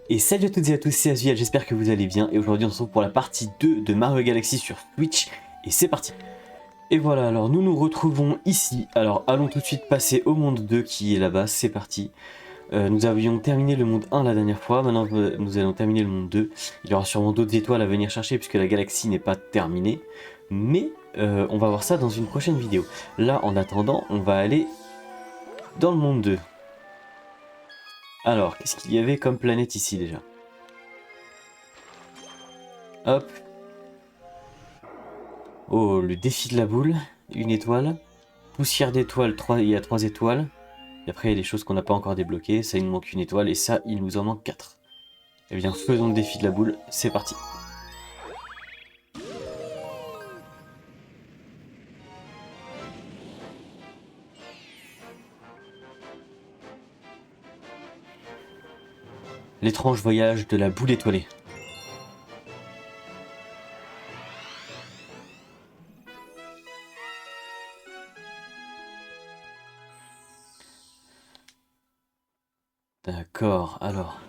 Et salut à toutes et à tous, c'est Azuel, j'espère que vous allez bien. Et aujourd'hui on se retrouve pour la partie 2 de Mario Galaxy sur Switch. Et c'est parti. Et voilà, alors nous nous retrouvons ici. Alors allons tout de suite passer au monde 2 qui est là-bas, c'est parti. Nous avions terminé le monde 1 la dernière fois, maintenant nous allons terminer le monde 2. Il y aura sûrement d'autres étoiles à venir chercher puisque la galaxie n'est pas terminée. Mais on va voir ça dans une prochaine vidéo. Là en attendant, on va aller dans le monde 2. Alors, qu'est-ce qu'il y avait comme planète ici déjà? Hop. Oh, le défi de la boule, une étoile. Poussière d'étoile, il y a 3 étoiles. Et après, il y a des choses qu'on n'a pas encore débloquées. Ça, il nous manque une étoile. Et ça, il nous en manque 4. Eh bien, faisons le défi de la boule. C'est parti. L'étrange voyage de la boule étoilée. D'accord, alors.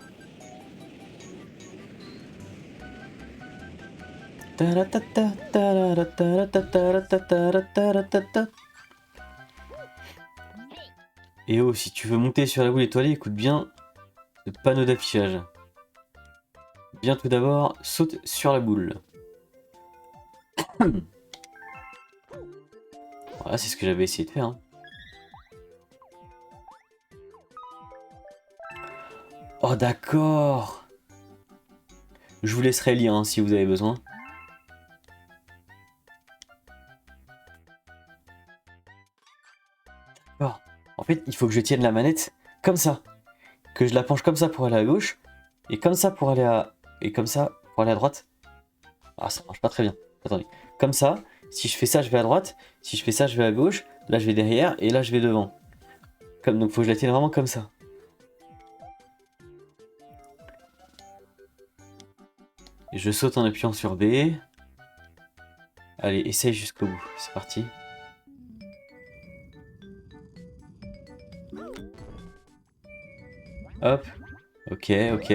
Et oh, si tu veux monter sur la boule étoilée, écoute bien le panneau d'affichage. Bien tout d'abord, saute sur la boule. Voilà, c'est ce que j'avais essayé de faire. Hein. Oh d'accord. Je vous laisserai lire hein, si vous avez besoin. D'accord. En fait, il faut que je tienne la manette comme ça. Que je la penche comme ça pour aller à gauche. Et comme ça pour aller à... Et comme ça pour aller à droite. Ah, ça marche pas très bien. Attendez. Comme ça, si je fais ça, je vais à droite. Si je fais ça, je vais à gauche. Là, je vais derrière. Et là, je vais devant. Donc, faut que je la tienne vraiment comme ça. Et je saute en appuyant sur B. Allez, essaye jusqu'au bout. C'est parti. Hop. Ok, ok.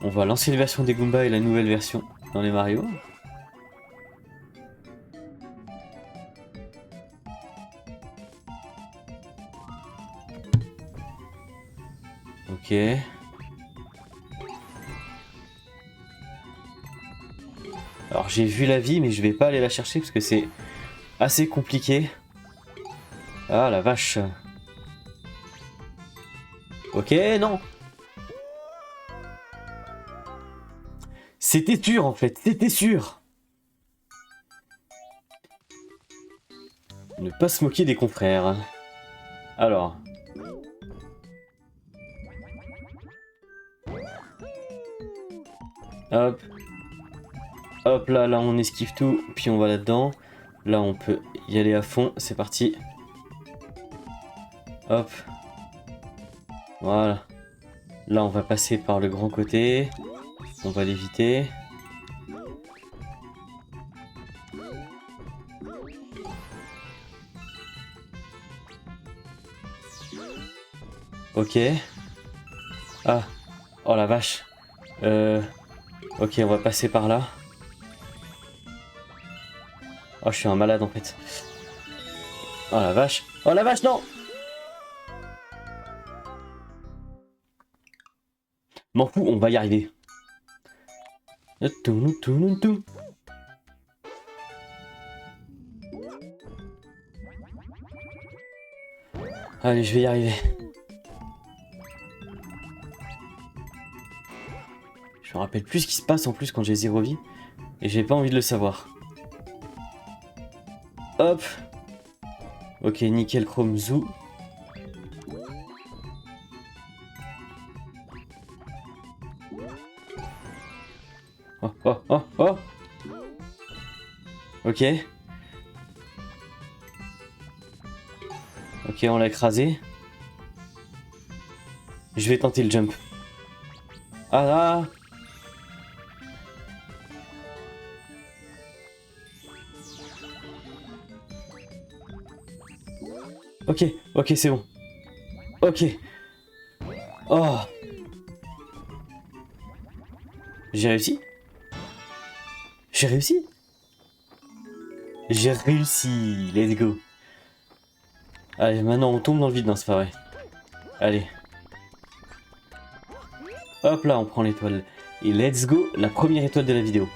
On va lancer la version des Goombas et la nouvelle version dans les Mario. Ok. Alors j'ai vu la vie mais je vais pas aller la chercher parce que c'est assez compliqué. Ah la vache. Ok, non. C'était sûr en fait, c'était sûr. Ne pas se moquer des confrères. Alors. Hop. Hop là, là on esquive tout, puis on va là-dedans. Là on peut y aller à fond, c'est parti. Hop. Voilà. Là on va passer par le grand côté. On va l'éviter. Ok. Ah. Oh la vache. Ok, on va passer par là. Oh, je suis un malade en fait. Oh la vache. Oh la vache, non! M'en fous, on va y arriver. Allez, je vais y arriver. Je me rappelle plus ce qui se passe en plus quand j'ai 0 vie. Et j'ai pas envie de le savoir. Hop. Ok, nickel chrome zoo. Oh, oh, oh, oh. Ok. Ok, on l'a écrasé. Je vais tenter le jump. Ah là. Ok, ok, c'est bon. Ok. Oh! J'ai réussi? J'ai réussi? J'ai réussi! Let's go! Allez, maintenant on tombe dans le vide, non, c'est pas vrai. Allez. Hop là, on prend l'étoile. Et let's go, la première étoile de la vidéo.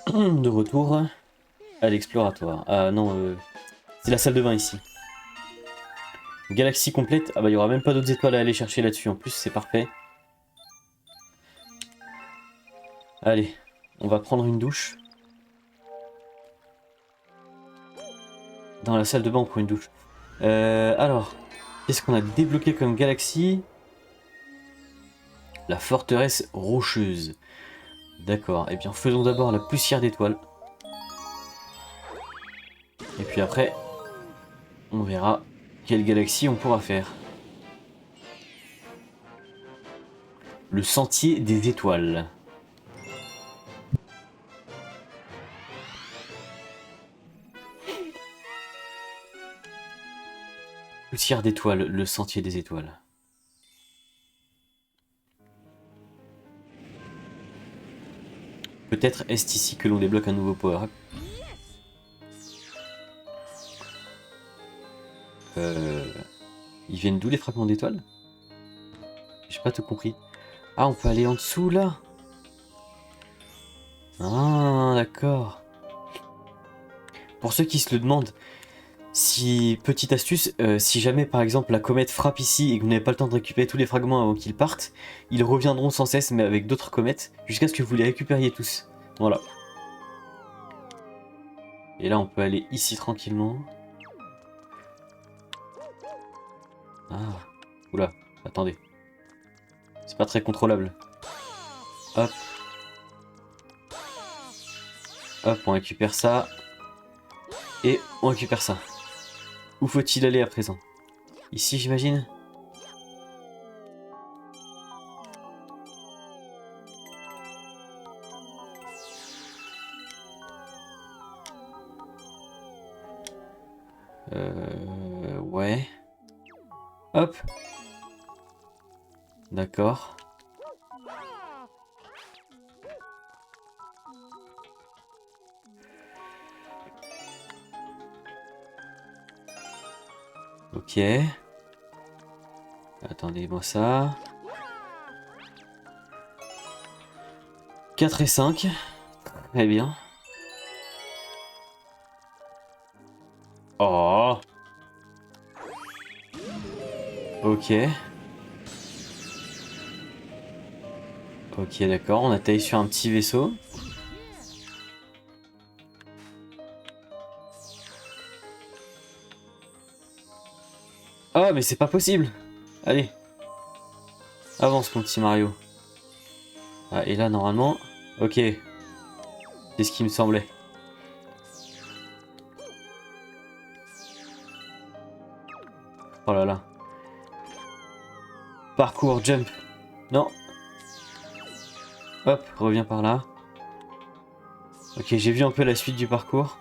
De retour à l'exploratoire. Ah non, c'est la salle de bain ici. Galaxie complète. Ah bah il y aura même pas d'autres étoiles à aller chercher là-dessus. En plus, c'est parfait. Allez, on va prendre une douche. Dans la salle de bain, on prend une douche. Alors, qu'est-ce qu'on a débloqué comme galaxie? La forteresse rocheuse. D'accord, et bien faisons d'abord la poussière d'étoiles. Et puis après, on verra quelle galaxie on pourra faire. Le sentier des étoiles. Poussière d'étoiles, le sentier des étoiles. Peut-être est-ce ici que l'on débloque un nouveau power-up. Ils viennent d'où les fragments d'étoiles? J'ai pas tout compris. Ah, on peut aller en dessous là? Ah, d'accord. Pour ceux qui se le demandent, si, petite astuce, si jamais par exemple la comète frappe ici et que vous n'avez pas le temps de récupérer tous les fragments avant qu'ils partent, ils reviendront sans cesse mais avec d'autres comètes jusqu'à ce que vous les récupériez tous. Voilà. Et là on peut aller ici tranquillement. Ah, oula, attendez. C'est pas très contrôlable. Hop. Hop, on récupère ça. Et on récupère ça. Où faut-il aller à présent? Ici, j'imagine? Ouais. Hop. D'accord. Ok. Attendez-moi ça. 4 et 5. Très bien. Oh. Ok. Ok, d'accord. On atterrit sur un petit vaisseau. Oh, mais c'est pas possible. Allez. Avance, mon petit Mario. Ah, et là, normalement... Ok. C'est ce qui me semblait. Oh là là. Parcours, jump. Non. Hop, reviens par là. Ok, j'ai vu un peu la suite du parcours.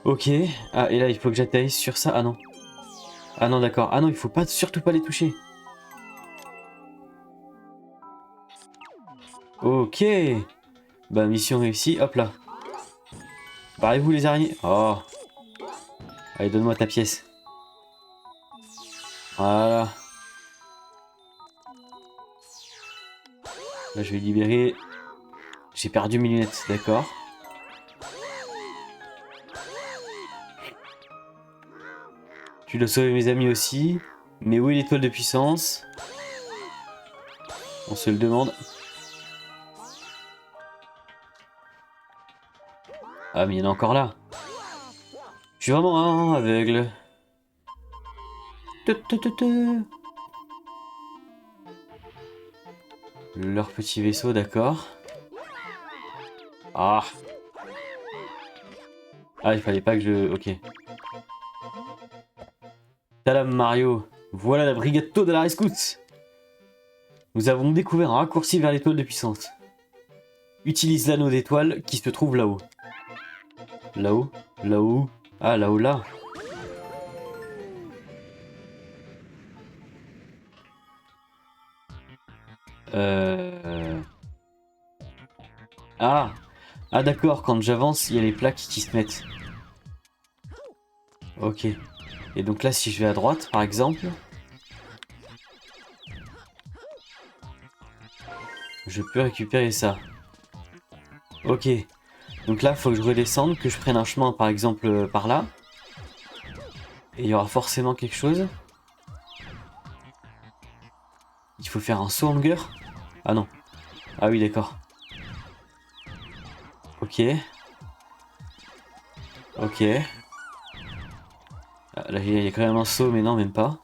Ok. Ah, et là, il faut que j'atterrisse sur ça. Ah non. Ah non, d'accord. Ah non, il faut pas, surtout pas les toucher. Ok. Bah, mission réussie. Hop là. Barrez-vous les araignées. Oh. Allez, donne-moi ta pièce. Voilà. Là, je vais libérer. J'ai perdu mes lunettes, d'accord. Tu dois sauver mes amis aussi. Mais où est l'étoile de puissance? On se le demande. Ah, mais il y en a encore là. Je suis vraiment un aveugle. Leur petit vaisseau, d'accord. Ah. Ah, il fallait pas que je... Ok. Tadam Mario, voilà la brigade Toad de la rescousse. Nous avons découvert un raccourci vers l'étoile de puissance. Utilise l'anneau d'étoile qui se trouve là-haut. Là-haut? Là-haut? Ah, là-haut, là. Ah! Ah d'accord, quand j'avance, il y a les plaques qui se mettent. Ok. Et donc là, si je vais à droite, par exemple... je peux récupérer ça. Ok. Donc là, il faut que je redescende, que je prenne un chemin, par exemple, par là. Et il y aura forcément quelque chose. Il faut faire un saut en longueur. Ah non. Ah oui, d'accord. Ok. Ok. Ah, là, il y a quand même un saut, mais non, même pas.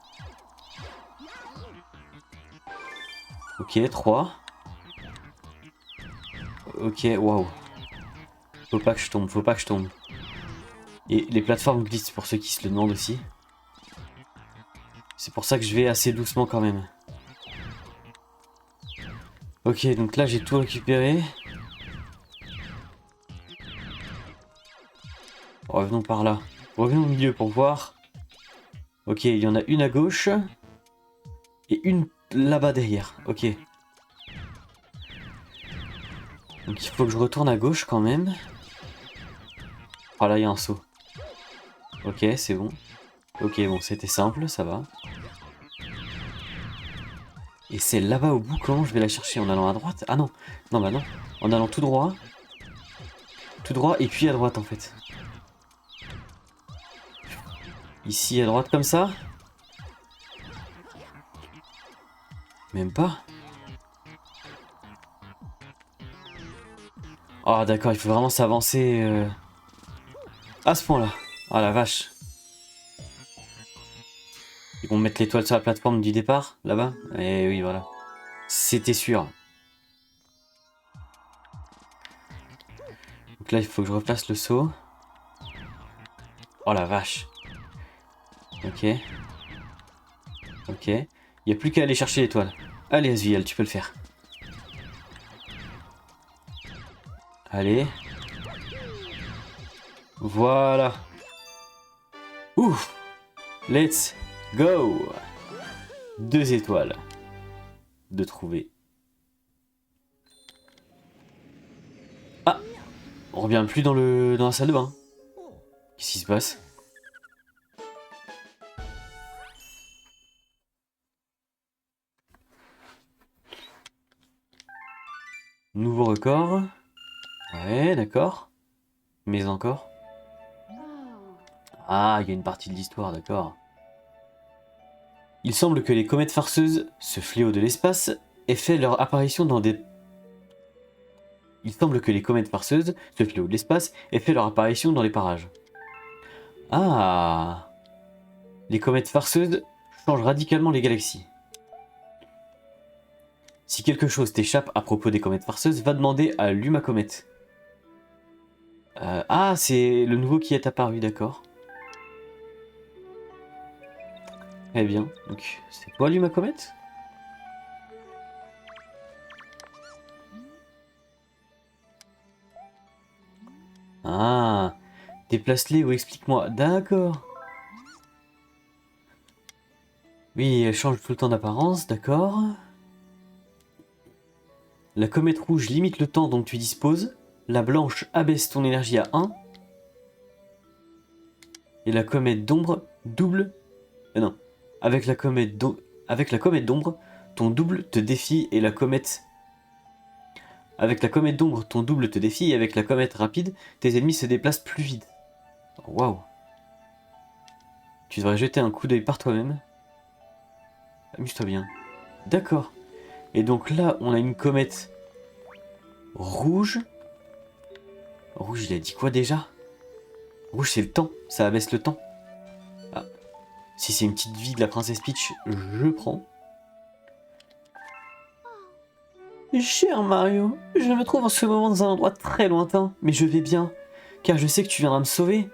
Ok, 3. Ok, waouh. Faut pas que je tombe, faut pas que je tombe. Et les plateformes glissent pour ceux qui se le demandent aussi. C'est pour ça que je vais assez doucement quand même. Ok, donc là j'ai tout récupéré. Revenons par là. Revenons au milieu pour voir. Ok, il y en a une à gauche. Et une là-bas derrière. Ok. Donc il faut que je retourne à gauche quand même. Oh là, il y a un saut. Ok, c'est bon. Ok, bon, c'était simple, ça va. Et c'est là-bas au bout, comment je vais la chercher? En allant à droite? Ah non, non, bah non. En allant tout droit. Tout droit et puis à droite en fait. Ici à droite comme ça? Même pas. Oh d'accord, il faut vraiment s'avancer à ce point-là. Oh la vache. Ils vont mettre l'étoile sur la plateforme du départ, là-bas? Eh oui, voilà. C'était sûr. Donc là, il faut que je replace le saut. Oh la vache. Ok. Ok. Il n'y a plus qu'à aller chercher l'étoile. Allez, Asviel, tu peux le faire. Allez. Voilà. Ouf. Let's go. 2 étoiles. De trouver. Ah. On revient plus dans la salle de bain. Qu'est-ce qui se passe? Nouveau record. Ouais, d'accord. Mais encore. Ah, il y a une partie de l'histoire, d'accord. Il semble que les comètes farceuses, ce fléau de l'espace, aient fait leur apparition dans des... Il semble que les comètes farceuses, ce fléau de l'espace, aient fait leur apparition dans les parages. Ah. Les comètes farceuses changent radicalement les galaxies. Si quelque chose t'échappe à propos des comètes farceuses, va demander à Luma Comet. Ah, c'est le nouveau qui est apparu, d'accord. Eh bien, donc, c'est toi Luma Comet? Ah, déplace-les ou explique-moi. D'accord. Oui, elle change tout le temps d'apparence, d'accord. La comète rouge limite le temps dont tu disposes. La blanche abaisse ton énergie à 1. Et la comète d'ombre double... non. Avec la comète d'ombre, ton double te défie et la comète... Avec la comète d'ombre, ton double te défie et avec la comète rapide, tes ennemis se déplacent plus vite. Waouh. Tu devrais jeter un coup d'œil par toi-même. Amuse-toi bien. D'accord. Et donc là, on a une comète rouge. Rouge, il a dit quoi déjà? Rouge, c'est le temps. Ça abaisse le temps. Ah. Si c'est une petite vie de la princesse Peach, je prends. Cher Mario, je me trouve en ce moment dans un endroit très lointain, mais je vais bien, car je sais que tu viendras me sauver.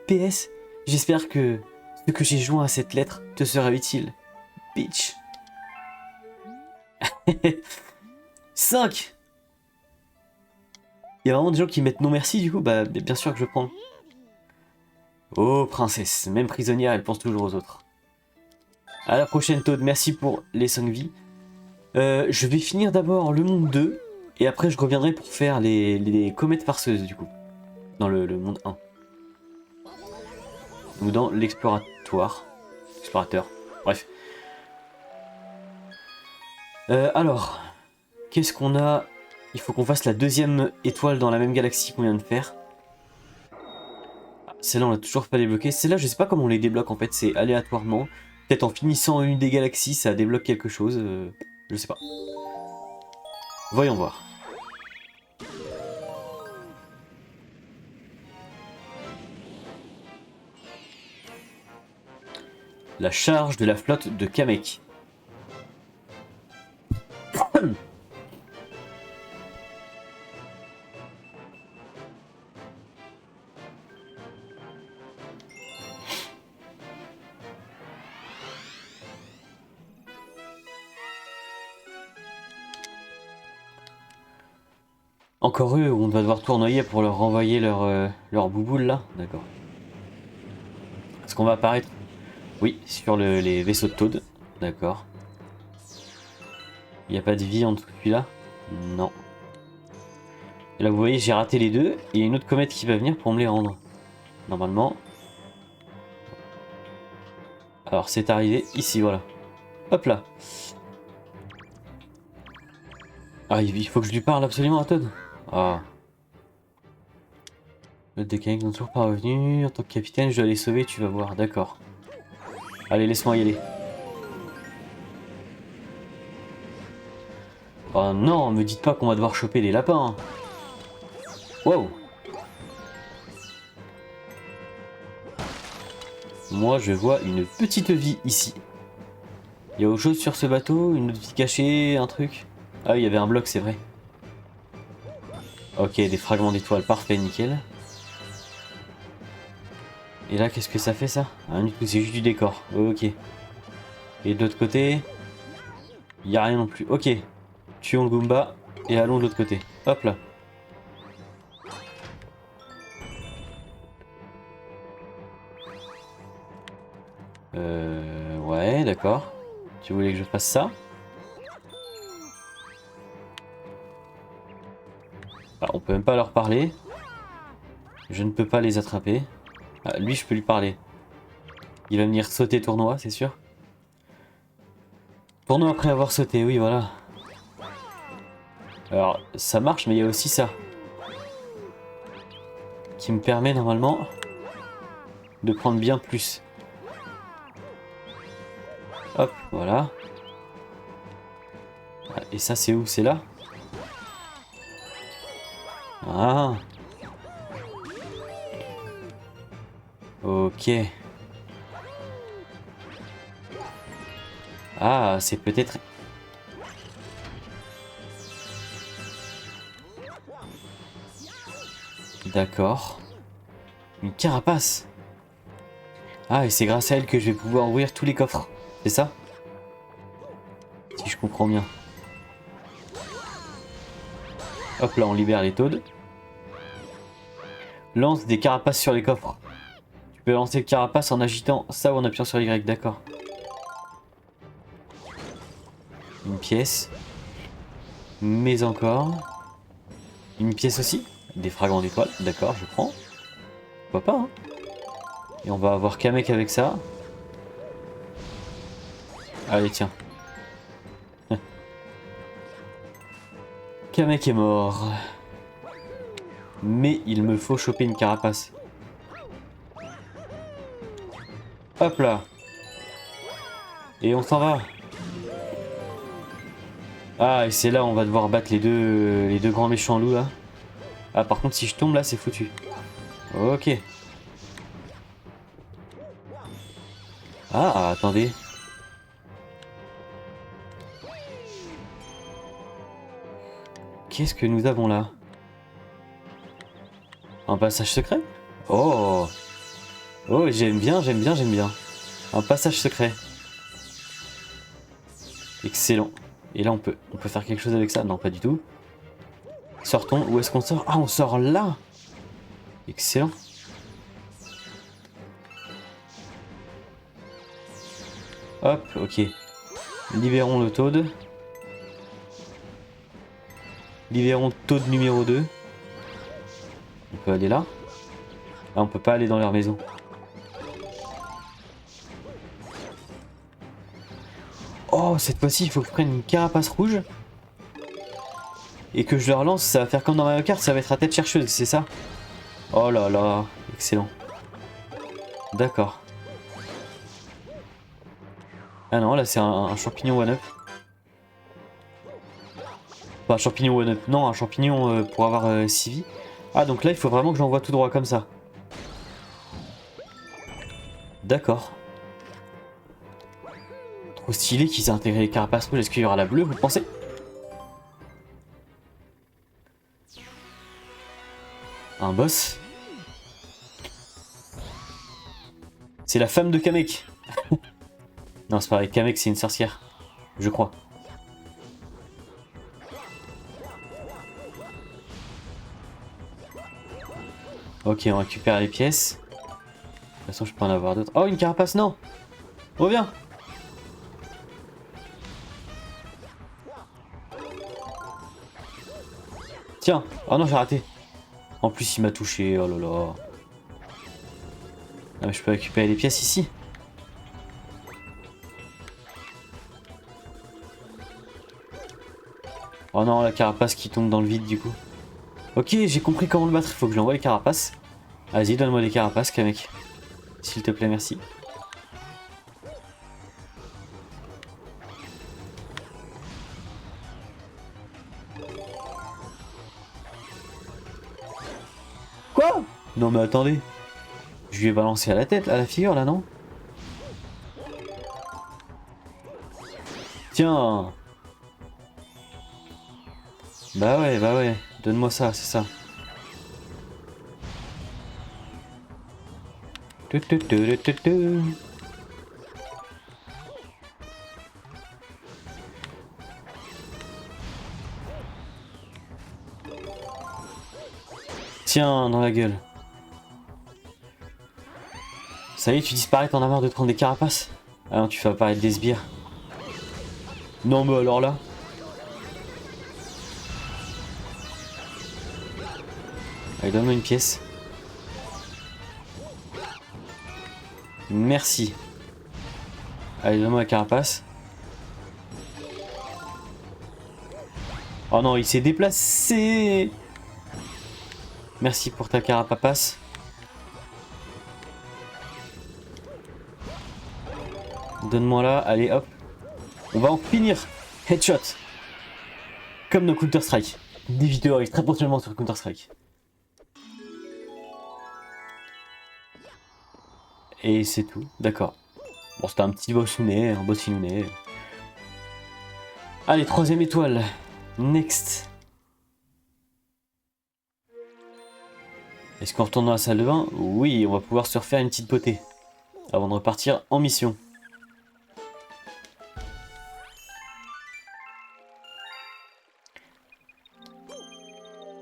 PS, j'espère que Ce que j'ai joint à cette lettre te sera utile. Bitch. 5. Il y a vraiment des gens qui mettent non merci du coup, bah bien sûr que je prends. Oh princesse, même prisonnière, elle pense toujours aux autres. À la prochaine Toad, merci pour les 5 vies. Je vais finir d'abord le monde 2, et après je reviendrai pour faire les comètes farceuses du coup. Dans le monde 1. Ou dans l'exploratoire. Explorateur, bref. Alors, qu'est-ce qu'on a? Il faut qu'on fasse la deuxième étoile dans la même galaxie qu'on vient de faire. Celle-là, on l'a toujours pas débloquée. Celle-là, je sais pas comment on les débloque en fait, c'est aléatoirement. Peut-être en finissant une des galaxies, ça débloque quelque chose. Je sais pas. Voyons voir. La charge de la flotte de Kamek. Encore eux, on va devoir tournoyer pour leur renvoyer leur bouboule là. D'accord. Est-ce qu'on va apparaître? Oui, sur les vaisseaux de Toad. D'accord. Il n'y a pas de vie en dessous de celui-là? Non. Et là, vous voyez, j'ai raté les deux. Et il y a une autre comète qui va venir pour me les rendre. Normalement. Alors, c'est arrivé ici, voilà. Hop là. Ah, il faut que je lui parle absolument à Toad. Ah. Le décanique n'est toujours pas revenu. En tant que capitaine, je dois les sauver, tu vas voir. D'accord. Allez, laisse-moi y aller. Oh non, me dites pas qu'on va devoir choper les lapins. Wow. Moi, je vois une petite vie ici. Il y a autre chose sur ce bateau? Une autre vie cachée? Un truc? Ah, il y avait un bloc, c'est vrai. Ok, des fragments d'étoiles, parfait, nickel. Et là, qu'est-ce que ça fait, ça? Ah, du coup, c'est juste du décor. Ok. Et de l'autre côté, il n'y a rien non plus. Ok. Tuons le Goomba et allons de l'autre côté. Hop là. Ouais, d'accord. Tu voulais que je fasse ça? Ah, on peut même pas leur parler. Je ne peux pas les attraper. Ah, lui, je peux lui parler. Il va venir sauter tournoi, c'est sûr. Tournoi après avoir sauté, oui, voilà. Alors, ça marche, mais il y a aussi ça. Qui me permet, normalement, de prendre bien plus. Hop, voilà. Ah, et ça, c'est où? C'est là? Ah. Ok. Ah, c'est peut-être... D'accord. Une carapace. Ah, et c'est grâce à elle que je vais pouvoir ouvrir tous les coffres. C'est ça? Si je comprends bien. Hop là, on libère les Toads. Lance des carapaces sur les coffres. Tu peux lancer le carapace en agitant ça ou en appuyant sur Y, d'accord. Une pièce. Mais encore. Une pièce aussi. Des fragments d'étoiles, d'accord, je prends. Pourquoi pas, hein. Et on va avoir Kamek avec ça. Allez, tiens. Kamek est mort. Mais il me faut choper une carapace. Hop là. Et on s'en va. Ah, et c'est là où on va devoir battre les deux grands méchants loups là. Ah, par contre, si je tombe là, c'est foutu. Ok. Ah, attendez. Qu'est-ce que nous avons là? Un passage secret? Oh! Oh, j'aime bien, j'aime bien, j'aime bien. Un passage secret. Excellent. Et là on peut faire quelque chose avec ça? Non, pas du tout. Sortons. Où est-ce qu'on sort? Ah, on sort là. Excellent. Hop, ok. Libérons le Toad. Libérons Toad numéro 2. On peut aller là. Ah, on peut pas aller dans leur maison. Oh, cette fois-ci, il faut que je prenne une carapace rouge. Et que je leur lance, ça va faire comme dans Mario Kart, ça va être à tête chercheuse, c'est ça? Oh là là, excellent. D'accord. Ah non, là c'est un champignon one-up. Pas un champignon one-up, non, un champignon pour avoir 6 vies. Ah, donc là, il faut vraiment que j'envoie tout droit comme ça. D'accord. Trop stylé qu'ils aient intégré les carapaces rouges. Est-ce qu'il y aura la bleue, vous pensez? Un boss. C'est la femme de Kamek. Non, c'est pas vrai, Kamek c'est une sorcière. Je crois. Ok, on récupère les pièces. De toute façon, je peux en avoir d'autres. Oh, une carapace, non! Reviens! Tiens! Oh non, j'ai raté. En plus, il m'a touché. Oh là là. Ah, mais je peux récupérer les pièces ici. Oh non, la carapace qui tombe dans le vide du coup. Ok, j'ai compris comment le battre. Il faut que je lui envoie les carapaces. Vas-y, donne-moi les carapaces, Kamek. S'il te plaît, merci. Quoi? Non mais attendez. Je lui ai balancé à la tête, à la figure là, non? Tiens. Bah ouais. Donne-moi ça, c'est ça. Tiens, dans la gueule. Ça y est, tu disparais, t'en as marre de te prendre des carapaces? Ah non, tu fais apparaître des sbires. Non mais alors là. Allez, donne-moi une pièce. Merci. Allez, donne-moi la carapace. Oh non, il s'est déplacé. Merci pour ta carapace. Donne-moi là, allez hop. On va en finir. Headshot. Comme dans Counter-Strike. Des vidéos arrivent très prochainement sur Counter-Strike. Et c'est tout, d'accord. Bon, c'était un petit bossounet, un bossinounet. Allez, troisième étoile. Next. Est-ce qu'on retourne dans la salle de bain? Oui, on va pouvoir se refaire une petite potée. Avant de repartir en mission.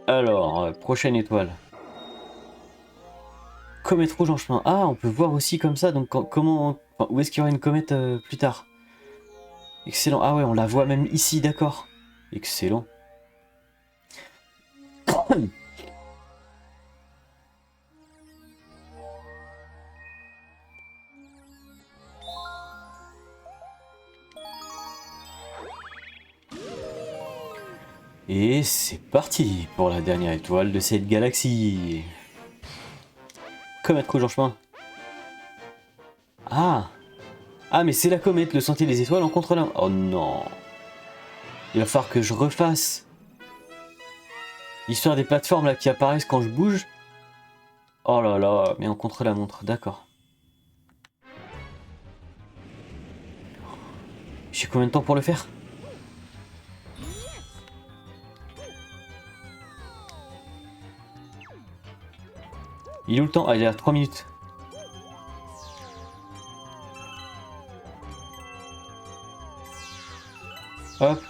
Alors, prochaine étoile. Comète rouge en chemin. Ah, on peut voir aussi comme ça, donc comment... Enfin, où est-ce qu'il y aura une comète plus tard? Excellent. Ah ouais, on la voit même ici, d'accord. Excellent. Et c'est parti pour la dernière étoile de cette galaxie. Comète rouge en chemin. Ah! Ah, mais c'est la comète, le sentier des étoiles en contre-la... Oh non! Il va falloir que je refasse. L'histoire des plateformes là qui apparaissent quand je bouge. Oh là là, mais en contre-la-montre, d'accord. J'ai combien de temps pour le faire? Il est où le temps? Ah, il est à 3 minutes. Hop.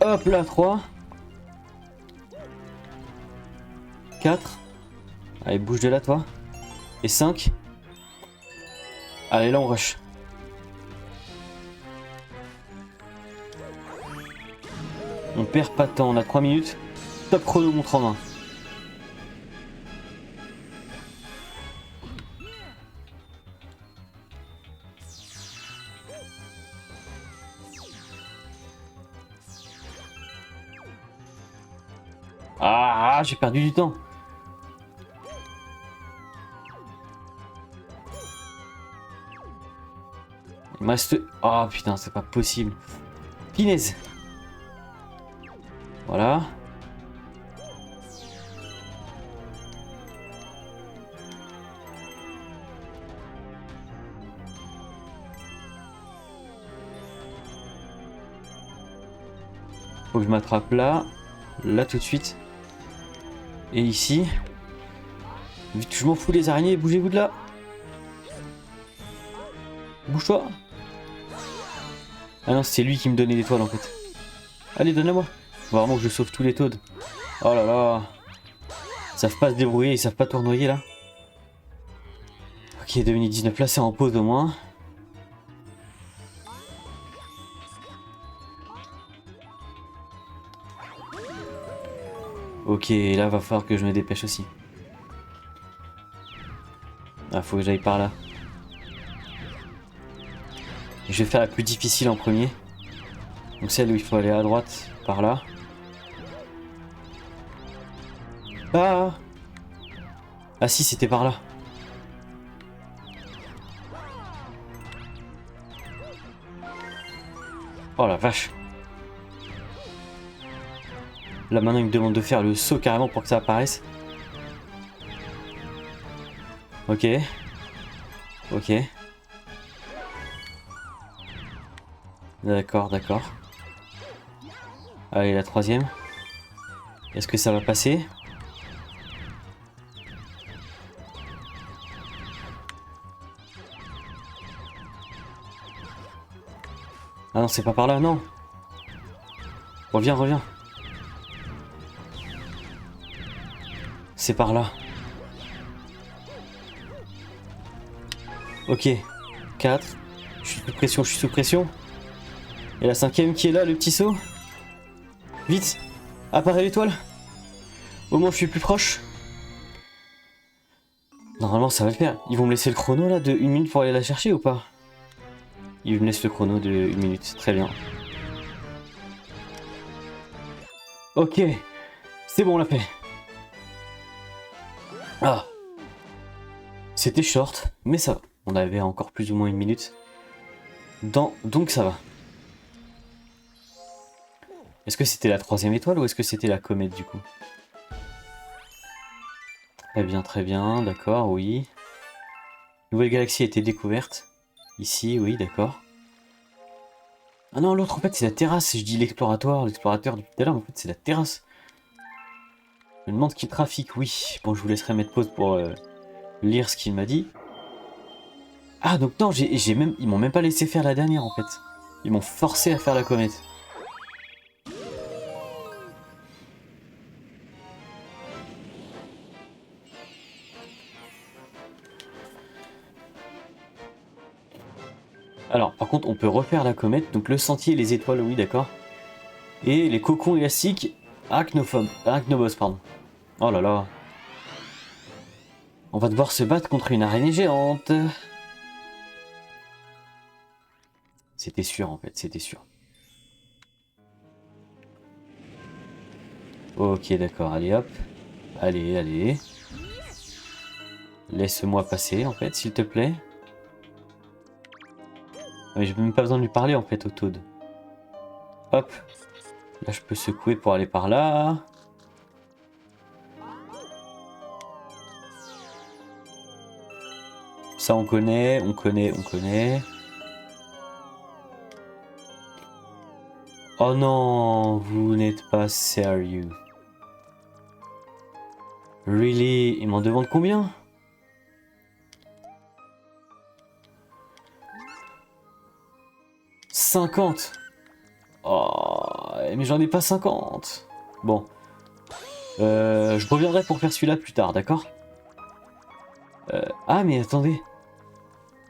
Hop là, 3. 4. Allez, bouge de là, toi. Et 5. Allez, là, on rush. On perd pas de temps, on a 3 minutes. Top chrono, montre en main. Ah, j'ai perdu du temps. Il me reste... Oh putain, c'est pas possible. Pinaise. Voilà. Faut que je m'attrape là. Là tout de suite. Et ici. Vite, je m'en fous les araignées, bougez-vous de là. Bouge-toi. Ah non, c'est lui qui me donnait l'étoile en fait. Allez, donne-la-moi. Faut vraiment que je sauve tous les Toads. Oh là là. Ils savent pas se débrouiller, ils savent pas tournoyer là. Ok, 2 minutes 19, là c'est en pause au moins. Ok, là va falloir que je me dépêche aussi. Ah, faut que j'aille par là. Je vais faire la plus difficile en premier. Donc celle où il faut aller à droite, par là. Ah! Ah si, c'était par là. Oh la vache. Là maintenant il me demande de faire le saut carrément pour que ça apparaisse. Ok. Ok. D'accord, d'accord. Allez, la troisième. Est-ce que ça va passer? Ah non, c'est pas par là, non. Reviens, reviens. C'est par là. Ok. 4. Je suis sous pression, je suis sous pression. Et la cinquième qui est là, le petit saut. Vite. Apparaît l'étoile. Au moins je suis plus proche. Normalement ça va le faire. Ils vont me laisser le chrono là de 1 minute pour aller la chercher ou pas? Ils me laissent le chrono de 1 minute. Très bien. Ok. C'est bon, on l'a fait. Ah. C'était short, mais ça va. On avait encore plus ou moins 1 minute. Donc ça va. Est-ce que c'était la troisième étoile ou est-ce que c'était la comète du coup? Très bien, d'accord, oui. Nouvelle galaxie a été découverte. Ici, oui, d'accord. Ah non, l'autre en fait c'est la terrasse. Je dis l'explorateur depuis tout à l'heure, mais en fait c'est la terrasse. Je me demande qui trafique, oui. Bon, je vous laisserai mettre pause pour lire ce qu'il m'a dit. Ah donc non, ils m'ont même pas laissé faire la dernière en fait. Ils m'ont forcé à faire la comète. Alors, par contre, on peut refaire la comète. Donc le sentier, les étoiles, oui, d'accord. Et les cocons élastiques, arachnobos, pardon. Oh là là. On va devoir se battre contre une araignée géante. C'était sûr, en fait, c'était sûr. Ok, d'accord, allez, hop. Allez, allez. Laisse-moi passer, en fait, s'il te plaît. Mais j'ai même pas besoin de lui parler, en fait, au Toad. Hop. Là, je peux secouer pour aller par là. Ça, on connaît, on connaît, on connaît. Oh non, vous n'êtes pas sérieux. Really? Il m'en demande combien? « 50 ! Oh, mais j'en ai pas 50. Bon. Je reviendrai pour faire celui-là plus tard, d'accord? Ah, mais attendez.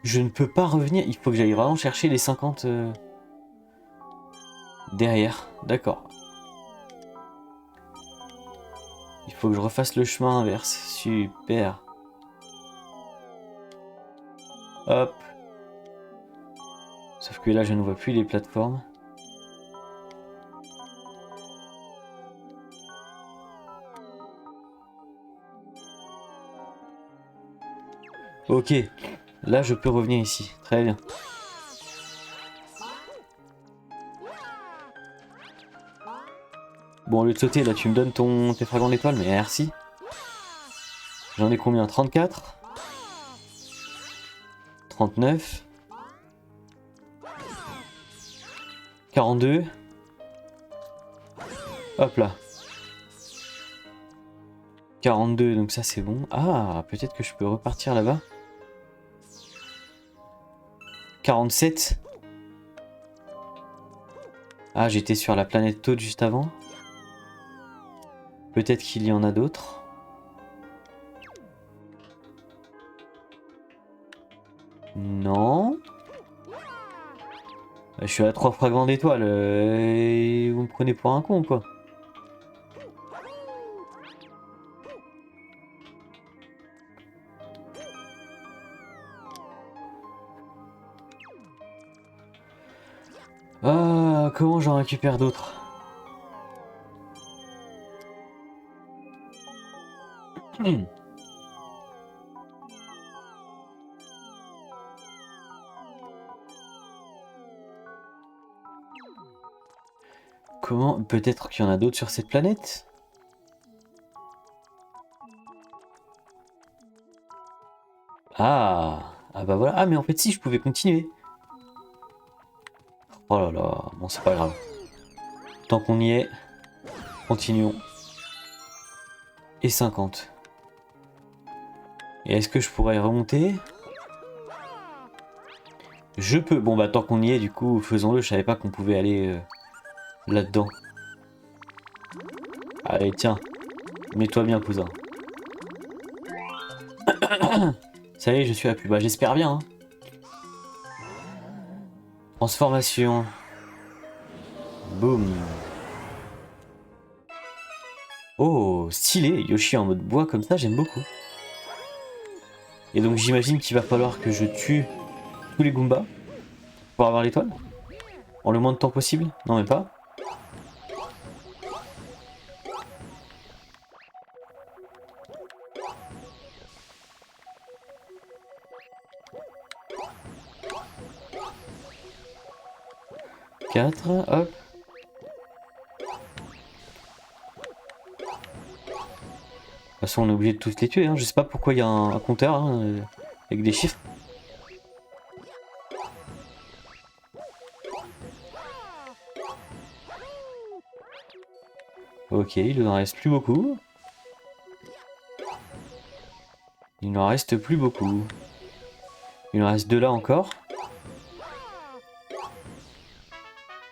Je ne peux pas revenir. Il faut que j'aille vraiment chercher les 50 derrière. D'accord. Il faut que je refasse le chemin inverse. Super. Hop. Sauf que là, je ne vois plus les plateformes. Ok. Là, je peux revenir ici. Très bien. Bon, au lieu de sauter, là, tu me donnes tes fragments d'étoiles, mais merci. J'en ai combien? 34? 39? 42? Hop là. 42, donc ça c'est bon. Ah, peut-être que je peux repartir là-bas. 47? Ah, j'étais sur la planète Toad juste avant. Peut-être qu'il y en a d'autres. Non. Je suis à 3 fragments d'étoiles. Et vous me prenez pour un con, quoi. Ah, comment j'en récupère d'autres? Comment? Peut-être qu'il y en a d'autres sur cette planète? Ah! Ah bah voilà. Ah mais en fait si, je pouvais continuer. Oh là là. Bon, c'est pas grave. Tant qu'on y est, continuons. Et 50. Et est-ce que je pourrais y remonter? Je peux. Bon bah tant qu'on y est, du coup, faisons-le. Je savais pas qu'on pouvait aller là-dedans. Allez, tiens. Mets-toi bien, cousin. Ça y est, je suis à plus bas. J'espère bien. Hein. Transformation. Boum. Oh, stylé. Yoshi en mode bois comme ça, j'aime beaucoup. Et donc j'imagine qu'il va falloir que je tue tous les Goombas pour avoir l'étoile. En le moins de temps possible. Non, mais pas. Quatre, hop. De toute façon, on est obligé de tous les tuer. Hein. Je sais pas pourquoi il y a un compteur hein, avec des chiffres. Ok, il n'en reste plus beaucoup. Il n'en reste plus beaucoup. Il en reste deux là encore.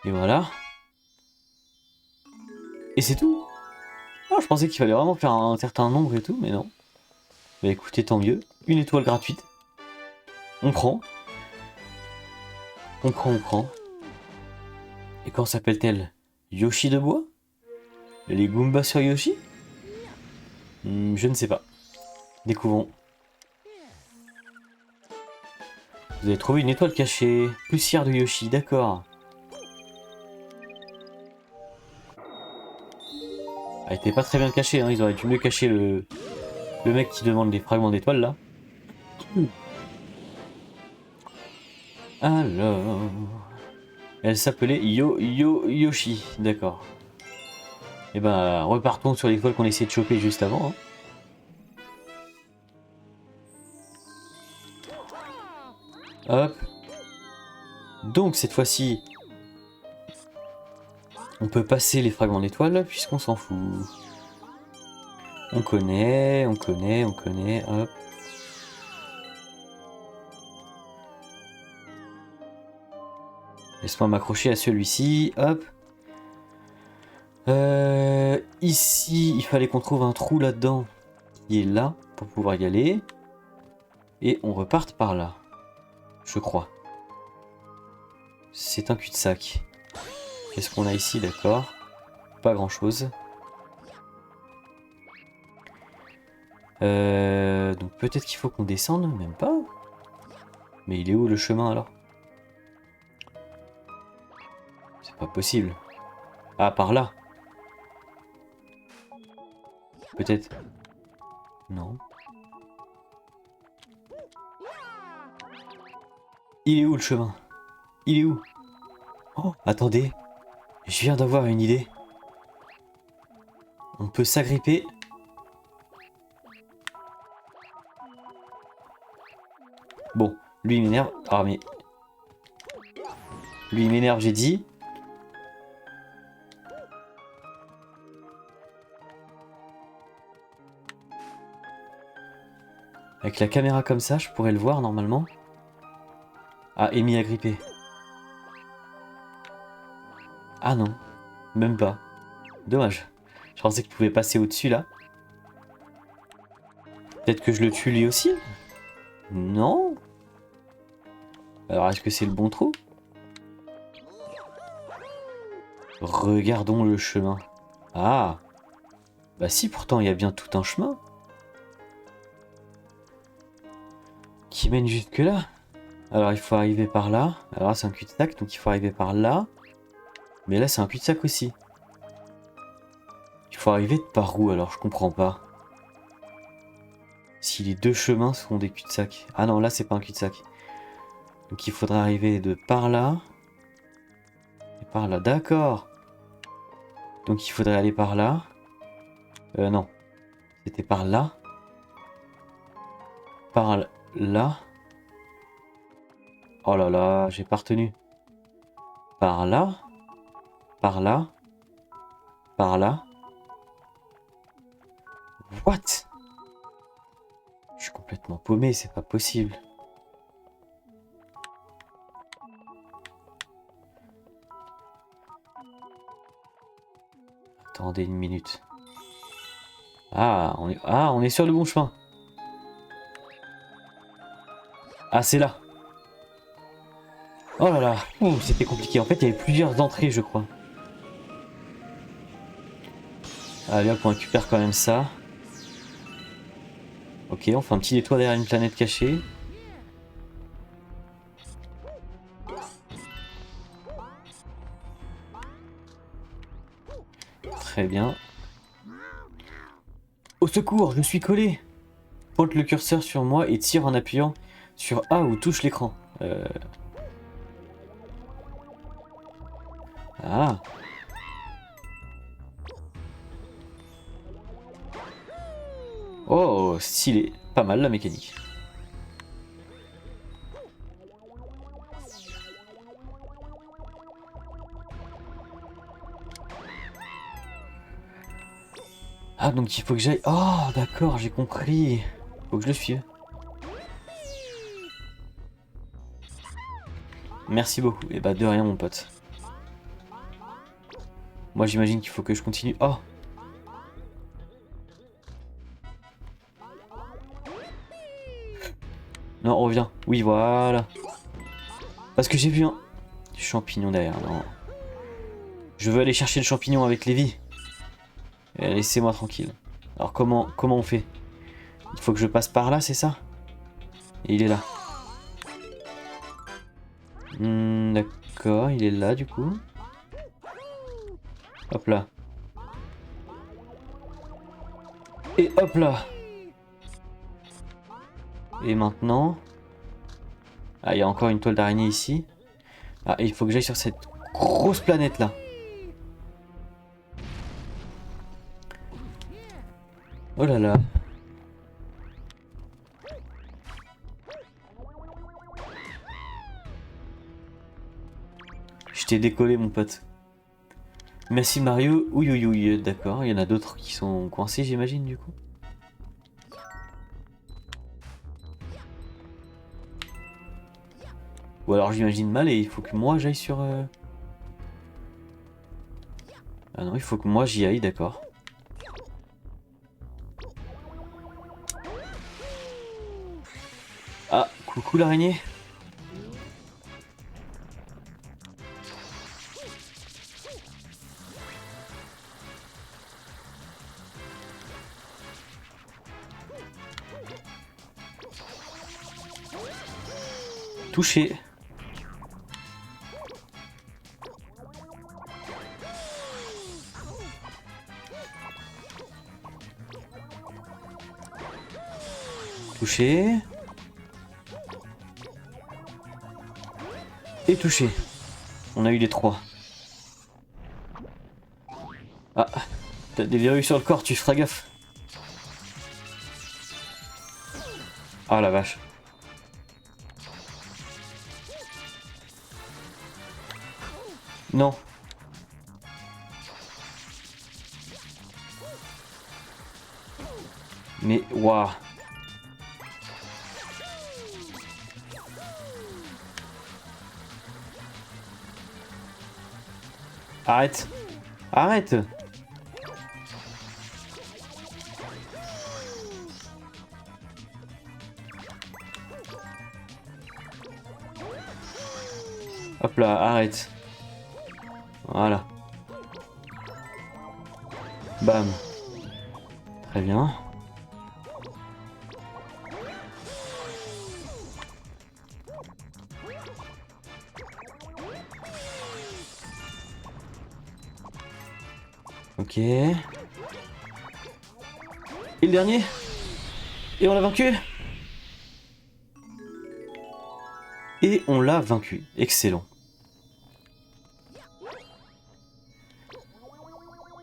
Et voilà. Et c'est tout. Oh, je pensais qu'il fallait vraiment faire un certain nombre et tout, mais non. Bah écoutez, tant mieux. Une étoile gratuite. On prend. On prend, on prend. Et comment s'appelle-t-elle? Yoshi de bois? Les Goombas sur Yoshi? Je ne sais pas. Découvrons. Vous avez trouvé une étoile cachée. Poussière de Yoshi, d'accord. Elle était pas très bien cachée, hein. Ils auraient dû mieux cacher le mec qui demande des fragments d'étoiles là. Alors... Elle s'appelait Yoshi, d'accord. Et ben repartons sur l'étoile qu'on essayait de choper juste avant. Hein. Hop. Donc cette fois-ci, on peut passer les fragments d'étoiles puisqu'on s'en fout. On connaît, on connaît, on connaît, hop. Laisse-moi m'accrocher à celui-ci, hop. Ici, il fallait qu'on trouve un trou là-dedans qui est là pour pouvoir y aller. Et on reparte par là, je crois. C'est un cul-de-sac. Qu'est-ce qu'on a ici, d'accord? Pas grand-chose. Donc peut-être qu'il faut qu'on descende, même pas. Mais il est où le chemin alors? C'est pas possible. Ah, par là. Peut-être. Non. Il est où le chemin? Il est où? Oh, attendez. Je viens d'avoir une idée. On peut s'agripper. Bon, lui il m'énerve. Ah mais... Lui il m'énerve, j'ai dit. Avec la caméra comme ça, je pourrais le voir normalement. Ah, Amy agrippé. Ah non, même pas. Dommage. Je pensais qu'il pouvait passer au-dessus là. Peut-être que je le tue lui aussi? Non. Alors est-ce que c'est le bon trou? Regardons le chemin. Ah. Bah si, pourtant il y a bien tout un chemin. Qui mène jusque là. Alors il faut arriver par là. Alors là c'est un cul-de-sac, donc il faut arriver par là. Mais là c'est un cul-de-sac aussi. Il faut arriver par où alors? Je comprends pas. Si les deux chemins sont des cul-de-sac. Ah non, là c'est pas un cul-de-sac. Donc il faudra arriver de par là. Et par là, d'accord. Donc il faudrait aller par là. Non. C'était par là. Par là. Oh là là, j'ai pas retenu. Par là. Par là. Par là. What? Je suis complètement paumé, c'est pas possible. Attendez une minute. Ah, on est sur le bon chemin. Ah, c'est là. Oh là là, c'était compliqué. En fait, il y avait plusieurs entrées, je crois. Allez hop, on récupère quand même ça. Ok, on fait un petit détour derrière une planète cachée. Très bien. Au secours, je suis collé. Pointe le curseur sur moi et tire en appuyant sur A ou touche l'écran. Ah. Oh, stylé. Pas mal la mécanique. Ah, donc il faut que j'aille... Oh, d'accord, j'ai compris. Faut que je le suive. Merci beaucoup. Et bah de rien, mon pote. Moi, j'imagine qu'il faut que je continue. Oh. Non, on revient. Oui, voilà. Parce que j'ai vu un champignon derrière. Non. Je veux aller chercher le champignon avec Lévi. Laissez-moi tranquille. Alors comment on fait? Il faut que je passe par là, c'est ça? Et il est là. D'accord, il est là du coup. Hop là. Et hop là. Et maintenant... Ah, il y a encore une toile d'araignée ici. Ah, et il faut que j'aille sur cette grosse planète là. Oh là là. Je t'ai décollé mon pote. Merci Mario. Oui, oui, oui, d'accord. Il y en a d'autres qui sont coincés, j'imagine, du coup. Ou alors j'imagine mal et il faut que moi j'aille sur... Ah non, il faut que moi j'y aille, d'accord. Ah, coucou l'araignée. Touché. Touché. Et touché. On a eu les trois. Ah, t'as des verrues sur le corps, tu feras gaffe. Ah la vache. Non. Mais, waouh. Arrête. Arrête. Hop là, arrête. Voilà. Bam. Très bien. Ok. Et le dernier? Et on l'a vaincu? Et on l'a vaincu. Excellent.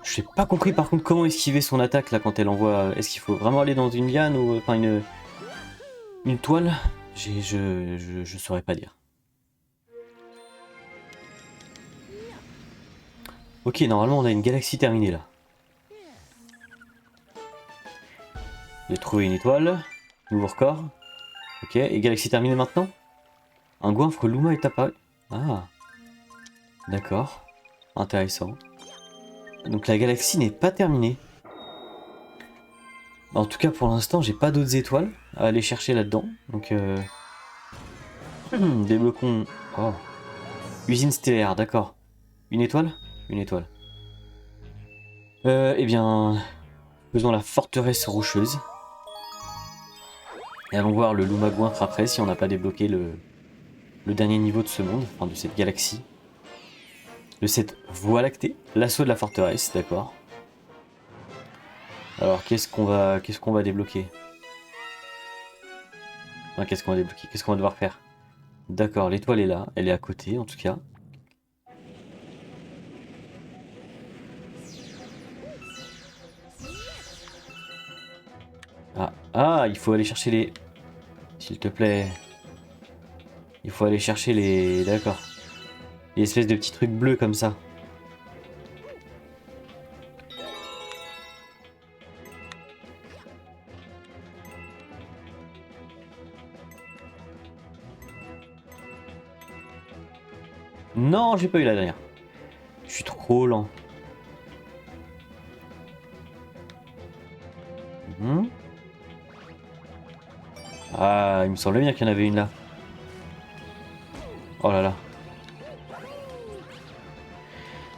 J'ai pas compris par contre comment esquiver son attaque là quand elle envoie... Est-ce qu'il faut vraiment aller dans une liane ou... Enfin une toile? Je saurais pas dire. Ok, normalement on a une galaxie terminée là. J'ai trouvé une étoile. Nouveau record. Ok, et galaxie terminée maintenant? Un goinfre Luma est apparu. Ah, d'accord. Intéressant. Donc la galaxie n'est pas terminée. En tout cas pour l'instant j'ai pas d'autres étoiles à aller chercher là-dedans. Donc débloquons... Oh. Usine stellaire, d'accord. Une étoile? Une étoile. Eh bien... Faisons la forteresse rocheuse. Et allons voir le Luma Goinfre après si on n'a pas débloqué le dernier niveau de ce monde, enfin de cette galaxie. De cette voie lactée. L'assaut de la forteresse, d'accord. Alors qu'est-ce qu'on va débloquer? Enfin, qu'est-ce qu'on va débloquer? Qu'est-ce qu'on va devoir faire? D'accord, l'étoile est là, elle est à côté en tout cas. Ah, il faut aller chercher les... S'il te plaît. Il faut aller chercher les... D'accord. Les espèces de petits trucs bleus comme ça. Non, j'ai pas eu la dernière. Je suis trop lent. Mhm. Ah, il me semblait bien qu'il y en avait une là. Oh là là.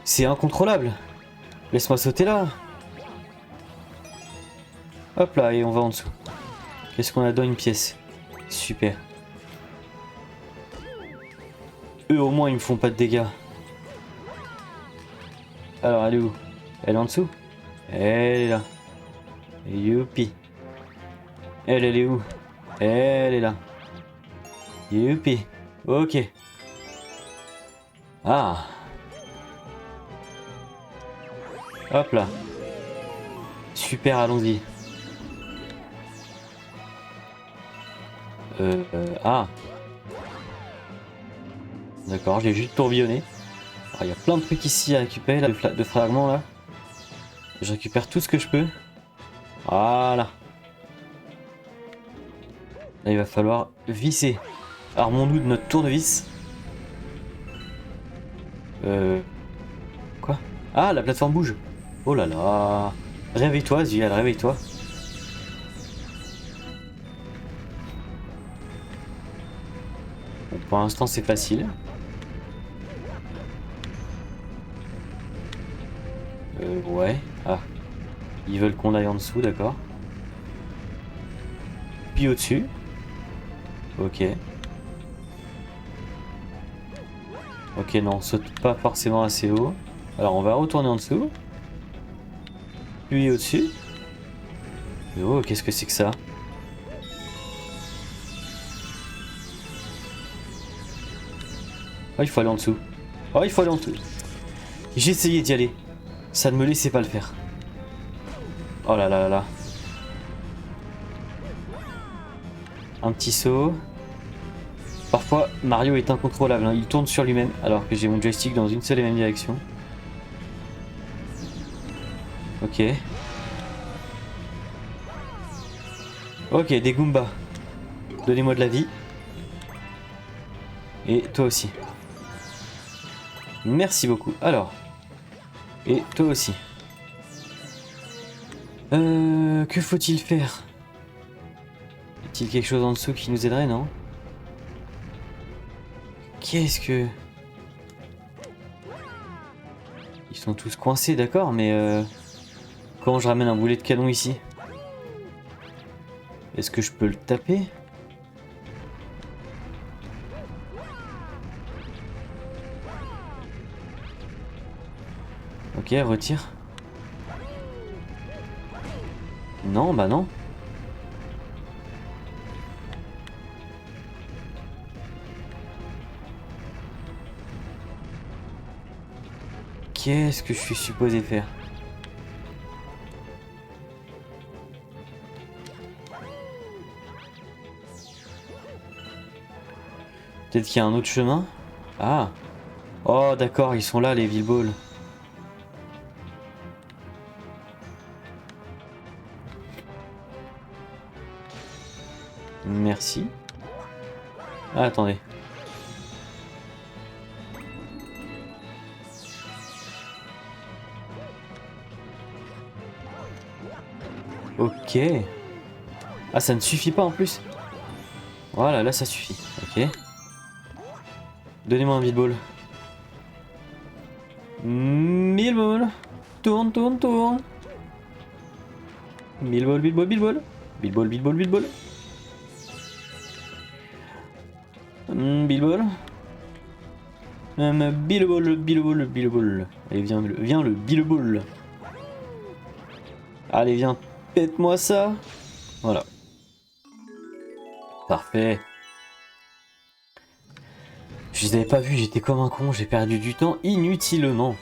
C'est incontrôlable. Laisse-moi sauter là. Hop là, et on va en dessous. Qu'est-ce qu'on a dans une pièce? Super. Eux au moins ils me font pas de dégâts. Alors elle est où? Elle est en dessous? Elle est là. Youpi. Elle est où? Elle est là. Youpi. Ok. Ah. Hop là. Super, allons-y. Ah. D'accord, j'ai juste tourbillonné. Alors, il y a plein de trucs ici à récupérer, là, de fragments là. Je récupère tout ce que je peux. Voilà. Là, il va falloir visser. Armons-nous de notre tournevis. Quoi? Ah, la plateforme bouge. Oh là là. Réveille-toi, Zial, réveille-toi. Bon, pour l'instant, c'est facile. Ouais. Ah. Ils veulent qu'on aille en dessous, d'accord. Puis au-dessus. Ok. Ok, non, on saute pas forcément assez haut. Alors, on va retourner en dessous. Puis au-dessus. Oh, qu'est-ce que c'est que ça? Oh, il faut aller en dessous. Oh, il faut aller en dessous. J'ai essayé d'y aller. Ça ne me laissait pas le faire. Oh là là là là. Un petit saut. Parfois, Mario est incontrôlable. Hein. Il tourne sur lui-même alors que j'ai mon joystick dans une seule et même direction. Ok. Ok, des Goombas. Donnez-moi de la vie. Et toi aussi. Merci beaucoup. Alors. Et toi aussi. Que faut-il faire? Y a-t-il quelque chose en dessous qui nous aiderait, non? Qu'est-ce que... Ils sont tous coincés, d'accord, mais comment je ramène un boulet de canon ici? Est-ce que je peux le taper? Ok, retire. Non, bah non. Qu'est-ce que je suis supposé faire? Peut-être qu'il y a un autre chemin? Ah. Oh d'accord, ils sont là les Villballs. Merci. Ah, attendez. Ok. Ah, ça ne suffit pas en plus. Voilà, là ça suffit. Ok. Donnez-moi un Villball. Villball. Tourne, tourne, tourne. Villball, Villball, Villball. Villball, Villball, Villball. Villball. Billeball, Billeball, Billeball. Allez, viens le Billeball. Allez, viens, pète-moi ça. Voilà. Parfait. Je les avais pas vus, j'étais comme un con, j'ai perdu du temps inutilement.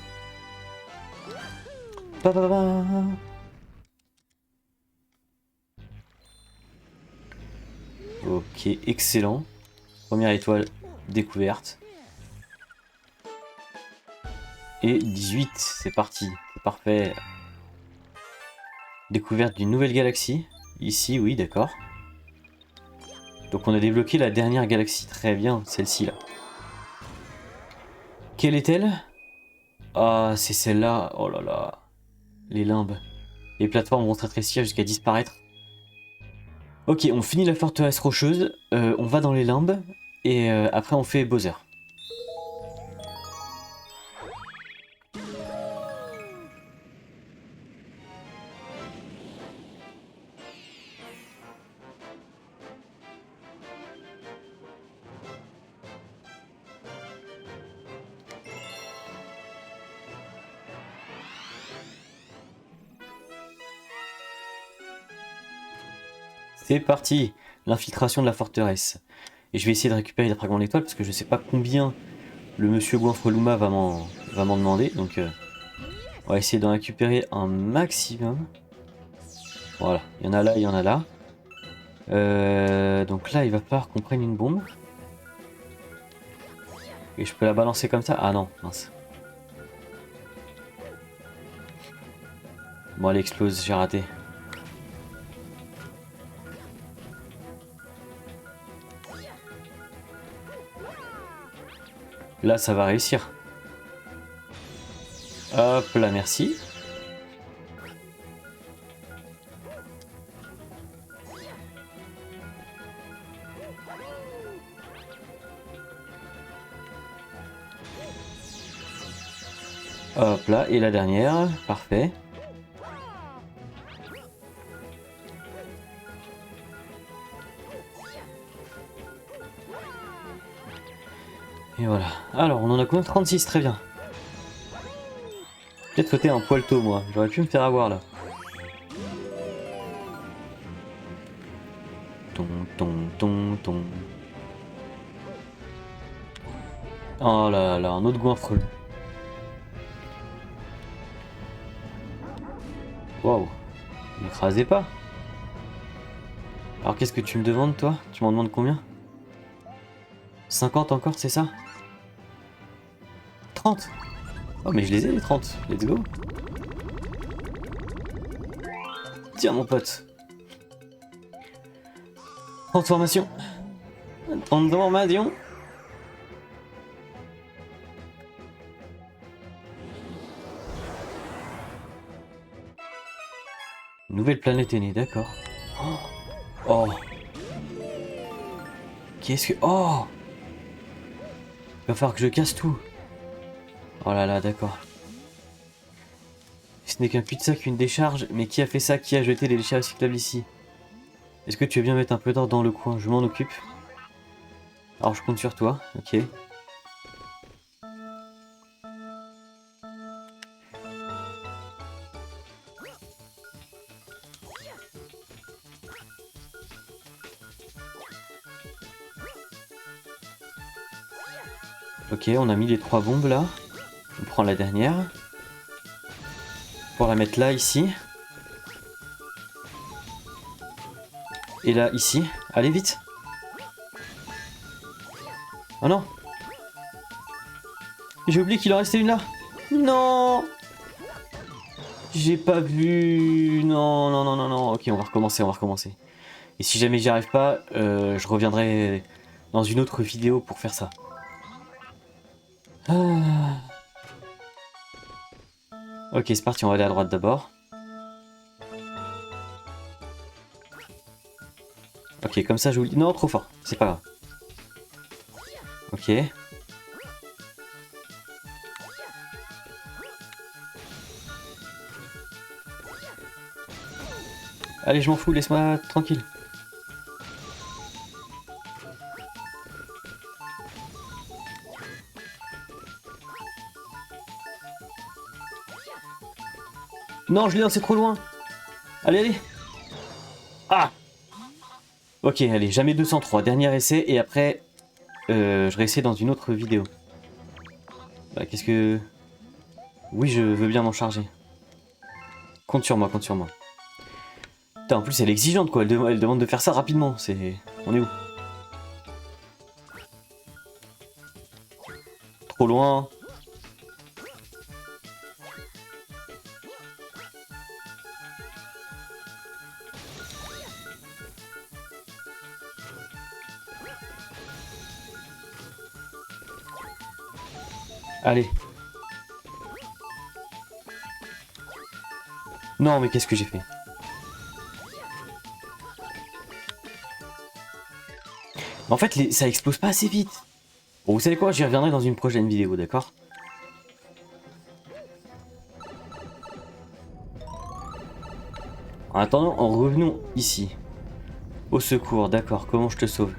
Ok, excellent. Première étoile découverte. Et 18, c'est parti, c'est parfait. Découverte d'une nouvelle galaxie. Ici, oui, d'accord. Donc on a débloqué la dernière galaxie, très bien, celle-ci là. Quelle est-elle? Ah, c'est celle-là, oh là là. Les limbes. Les plateformes vont se rétrécir jusqu'à disparaître. Ok, on finit la forteresse rocheuse, on va dans les limbes, et après on fait Bowser. C'est parti, l'infiltration de la forteresse. Et je vais essayer de récupérer les fragments d'étoiles parce que je sais pas combien le monsieur Goinfreluma va m'en demander. Donc on va essayer d'en récupérer un maximum. Voilà, il y en a là, il y en a là. Donc là, il va falloir qu'on prenne une bombe. Et je peux la balancer comme ça? Ah non, mince. Bon, elle explose, j'ai raté. Là, ça va réussir. Hop là, merci. Hop là, et la dernière, parfait. Et voilà. Alors, on en a combien? 36, très bien. Peut-être que t'es un poil tôt, moi. J'aurais pu me faire avoir, là. Ton, ton, ton, ton. Oh là là, un autre goinfre. Waouh. N'écrasez pas. Alors, qu'est-ce que tu me demandes, toi? Tu m'en demandes combien? 50 encore, c'est ça? 30. Oh, mais je les ai, les 30. Let's go. Tiens, mon pote. Transformation. Transformation. Nouvelle planète est née, d'accord. Oh. Oh. Qu'est-ce que... Oh. Il va falloir que je casse tout. Oh là là, d'accord. Ce n'est qu'un puits-de-sac, qu'une décharge. Mais qui a fait ça? Qui a jeté les déchets recyclables ici? Est-ce que tu veux bien mettre un peu d'ordre dans le coin? Je m'en occupe. Alors je compte sur toi, ok. Ok, on a mis les 3 bombes là. On prend la dernière. Pour la mettre là, ici. Et là, ici. Allez, vite. Oh non. J'ai oublié qu'il en restait une là. Non. J'ai pas vu. Non, non, non, non, non. Ok, on va recommencer, on va recommencer. Et si jamais j'y arrive pas, je reviendrai dans une autre vidéo pour faire ça. Ah. Ok, c'est parti, on va aller à droite d'abord. Ok, comme ça je vous dis... Non, trop fort, c'est pas grave. Ok. Allez, je m'en fous, laisse-moi tranquille. Non, je l'ai lancé trop loin. Allez, allez. Ah. Ok, allez, jamais 203. Dernier essai et après, je réessaie dans une autre vidéo. Bah, qu'est-ce que... Oui, je veux bien m'en charger. Compte sur moi, compte sur moi. Putain, en plus, elle est exigeante, quoi. Elle demande de faire ça rapidement. C'est... On est où? Trop loin. Allez. Non, mais qu'est-ce que j'ai fait? En fait, ça explose pas assez vite. Bon, vous savez quoi? J'y reviendrai dans une prochaine vidéo, d'accord? En attendant, en revenons ici. Au secours, d'accord. Comment je te sauve?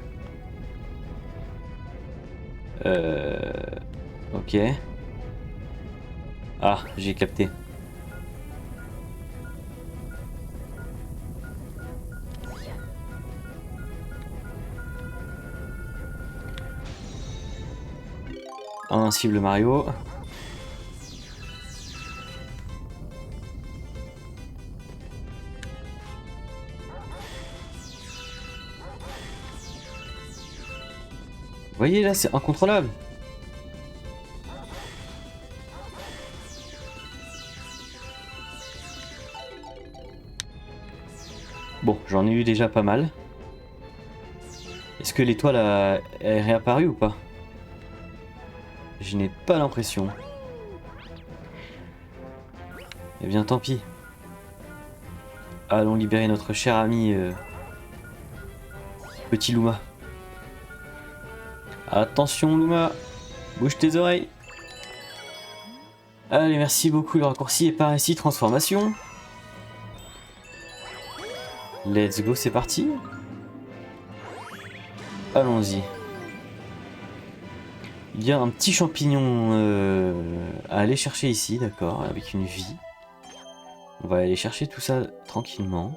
Ok. Ah, j'ai capté. Invincible Mario. Vous voyez là, c'est incontrôlable. Bon, j'en ai eu déjà pas mal. Est-ce que l'étoile est réapparue ou pas? Je n'ai pas l'impression. Eh bien tant pis. Allons libérer notre cher ami Petit Luma. Attention Luma, bouge tes oreilles. Allez, merci beaucoup, le raccourci est par ici, transformation. Let's go, c'est parti. Allons-y. Il y a un petit champignon à aller chercher ici, d'accord, avec une vie. On va aller chercher tout ça tranquillement.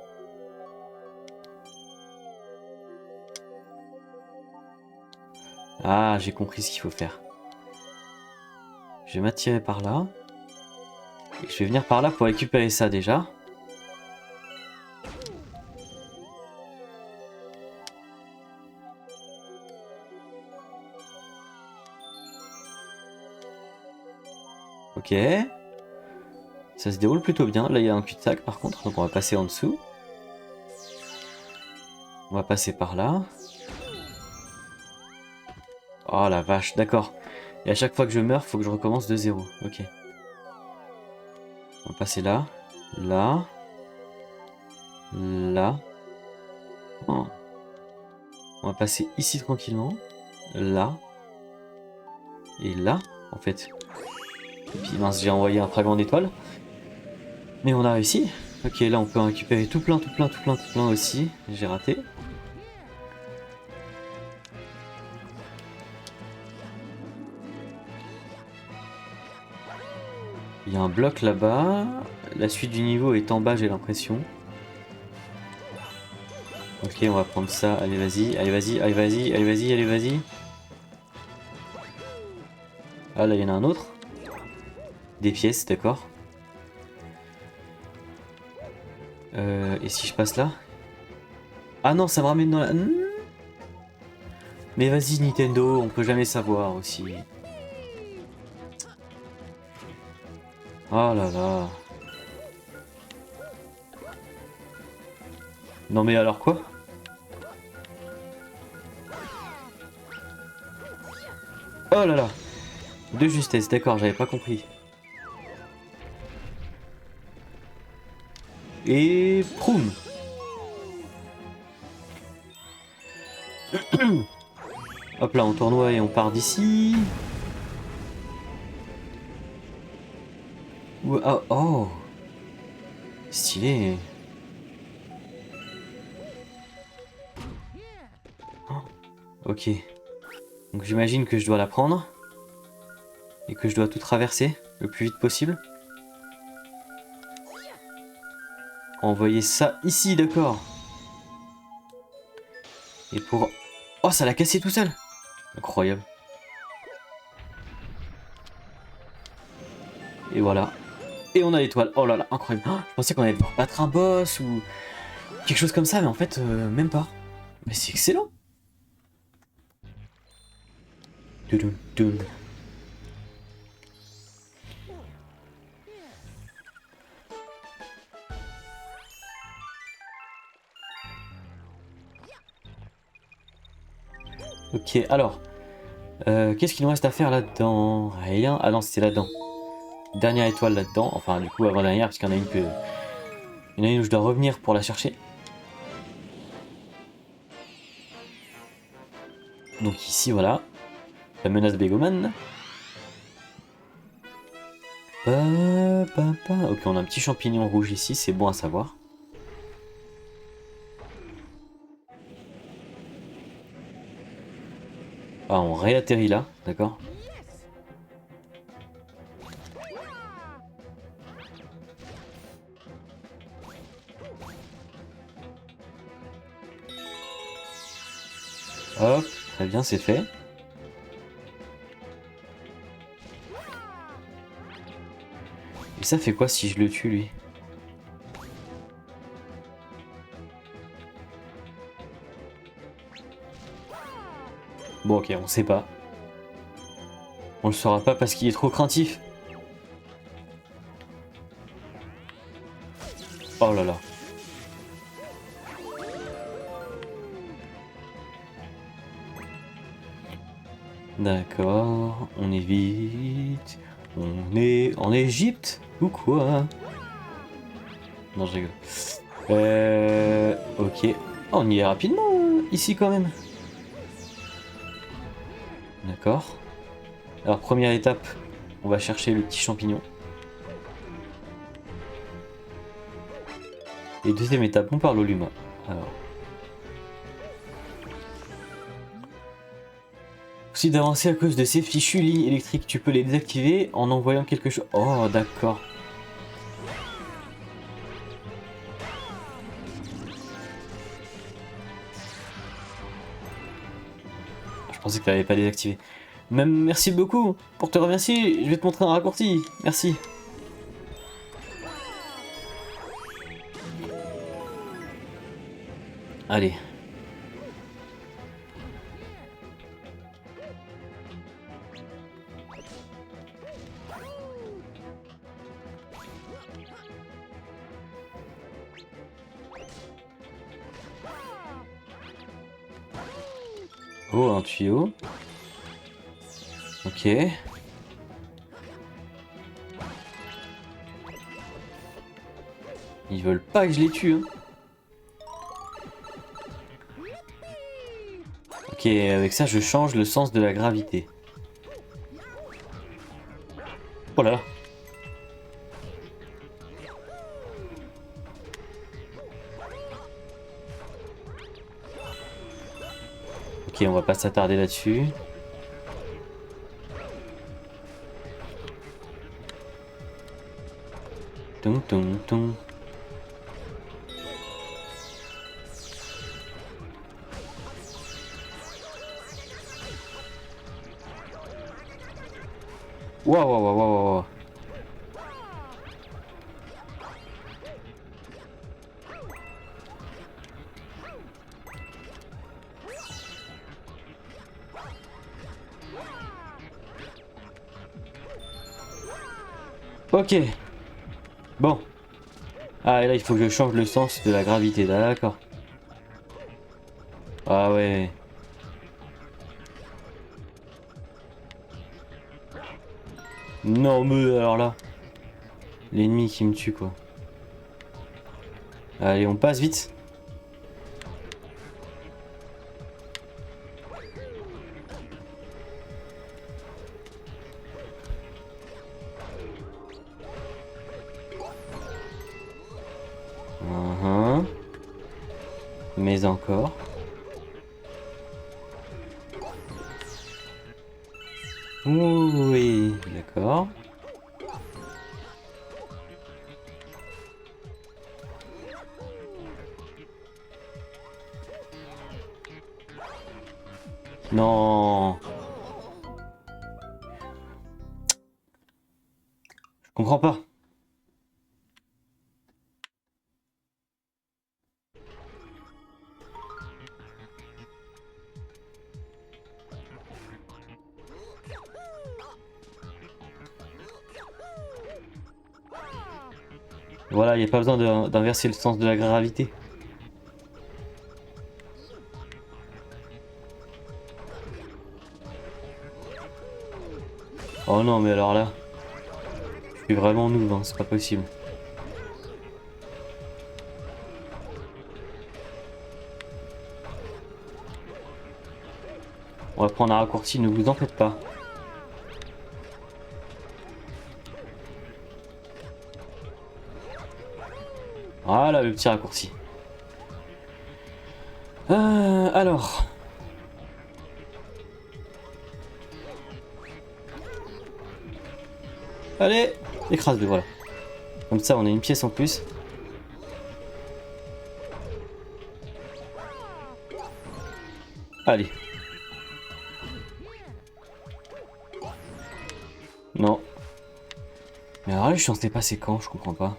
Ah, j'ai compris ce qu'il faut faire. Je vais m'attirer par là. Et je vais venir par là pour récupérer ça déjà. Ok. Ça se déroule plutôt bien. Là, il y a un cul-de-sac par contre, donc on va passer en dessous. On va passer par là. Oh la vache, d'accord. Et à chaque fois que je meurs, faut que je recommence de zéro. Ok. On va passer là. Là. Là. Oh. On va passer ici tranquillement. Là. Et là, en fait. Et puis mince, j'ai envoyé un fragment d'étoile. Mais on a réussi. Ok, là on peut en récupérer tout plein aussi. J'ai raté. Il y a un bloc là-bas. La suite du niveau est en bas, j'ai l'impression. Ok, on va prendre ça. Allez, vas-y, allez, vas-y, allez, vas-y, allez, vas-y, allez, vas-y. Ah, là, il y en a un autre. Des pièces, d'accord. Et si je passe là? Ah non, ça me ramène dans la... Mais vas-y, Nintendo, on peut jamais savoir aussi. Oh là là. Non mais alors quoi? Oh là là. De justesse, d'accord, j'avais pas compris. Et... Proum. Hop là, on tournoie et on part d'ici. Oh, oh. Stylé. Oh, ok. Donc j'imagine que je dois la prendre. Et que je dois tout traverser le plus vite possible. Envoyer ça ici, d'accord. Et pour... Oh, ça l'a cassé tout seul. Incroyable. Et voilà. Et on a l'étoile. Oh là là, incroyable. Oh, je pensais qu'on allait devoir battre un boss ou quelque chose comme ça, mais en fait, même pas. Mais c'est excellent. Toudoum, toudoum. Ok, alors. Qu'est-ce qu'il nous reste à faire là-dedans? Rien. Ah non, c'était là-dedans. Dernière étoile là-dedans. Enfin, du coup, avant-dernière, parce qu'il y en a une que... Il y en a une où je dois revenir pour la chercher. Donc ici, voilà. La menace Begoman. Ok, on a un petit champignon rouge ici, c'est bon à savoir. Ah, on réatterrit là, d'accord. Hop, très bien, c'est fait. Et ça fait quoi si je le tue, lui? Bon, ok, on sait pas. On le saura pas parce qu'il est trop craintif. Oh là là. D'accord, on évite. On est en Égypte ou quoi? Non, je rigole. Ok. Oh, on y est rapidement ici quand même. D'accord. Alors, première étape, on va chercher le petit champignon. Et deuxième étape, on parle au Luma. Alors. Si d'avancer à cause de ces fichues lignes électriques, tu peux les désactiver en envoyant quelque chose. Oh, d'accord. Je pensais que tu n'avais pas désactivé. Même merci beaucoup. Pour te remercier, je vais te montrer un raccourci. Merci. Allez. Oh, un tuyau. Ok. Ils veulent pas que je les tue. Hein. Ok, avec ça, je change le sens de la gravité. Oh là là. Ok, on va pas s'attarder là-dessus. Tung tung tung. Waouh, waouh, waouh, waouh, waouh. Ok. Bon. Ah, et là, il faut que je change le sens de la gravité, d'accord. Ah ouais. Non, mais alors là. L'ennemi qui me tue, quoi. Allez, on passe vite. Mais encore. Oui, d'accord. Non. Je comprends pas. Voilà, il n'y a pas besoin d'inverser le sens de la gravité. Oh non, mais alors là, je suis vraiment noob, hein, c'est pas possible. On va prendre un raccourci, ne vous en faites pas. Voilà le petit raccourci. Alors. Allez, écrase-le, voilà. Comme ça, on a une pièce en plus. Allez. Non. Mais alors là, je suis censé passer quand? Je comprends pas.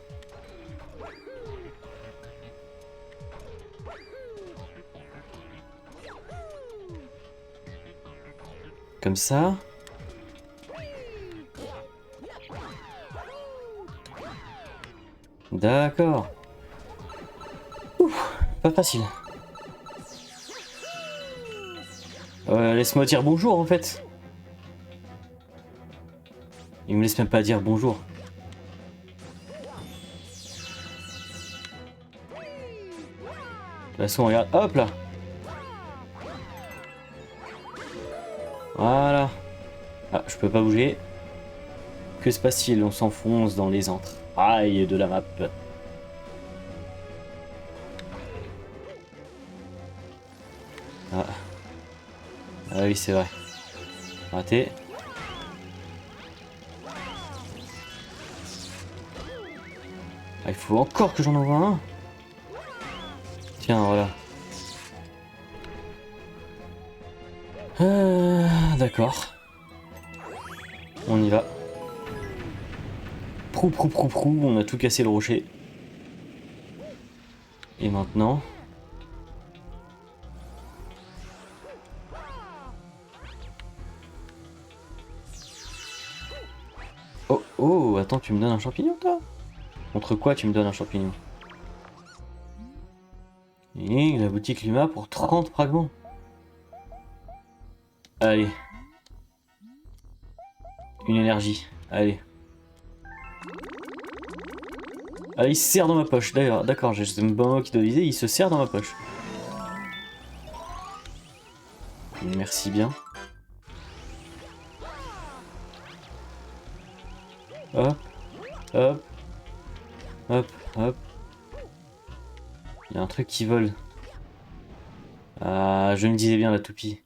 Comme ça. D'accord. Ouf, pas facile. Laisse-moi dire bonjour en fait. Il me laisse même pas dire bonjour. De toute façon, regarde, hop là. Voilà. Ah, je peux pas bouger. Que se passe-t-il? On s'enfonce dans les entrailles de la map. Ah, ah oui, c'est vrai. Raté. Ah, il faut encore que j'en envoie un. Tiens, voilà. D'accord. On y va. Prou, prou, prou, prou. On a tout cassé le rocher. Et maintenant... Oh, oh, attends, tu me donnes un champignon, toi? Contre quoi tu me donnes un champignon? Et la boutique Luma pour 30 fragments. Allez. Une énergie. Allez. Ah, il se serre dans ma poche. D'ailleurs, d'accord, c'est un bon mot qui doit viser. Il se serre dans ma poche. Merci bien. Hop. Hop. Hop. Hop. Il y a un truc qui vole. Ah, je me disais bien la toupie.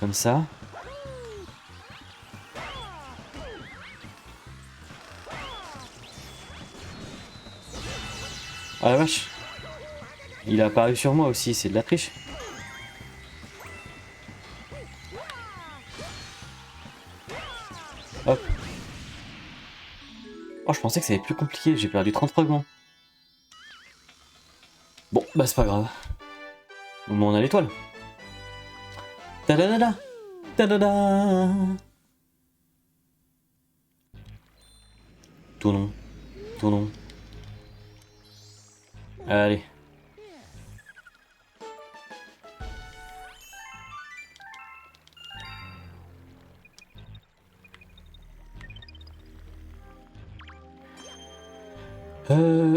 Comme ça. Ah la vache. Il a apparu sur moi aussi, c'est de la triche. Hop. Oh, je pensais que ça allait être plus compliqué, j'ai perdu 30 fragments. Bon, bah c'est pas grave. Au moins on a l'étoile. Tadadada. Tadada. Tournons. Tournons. Allez.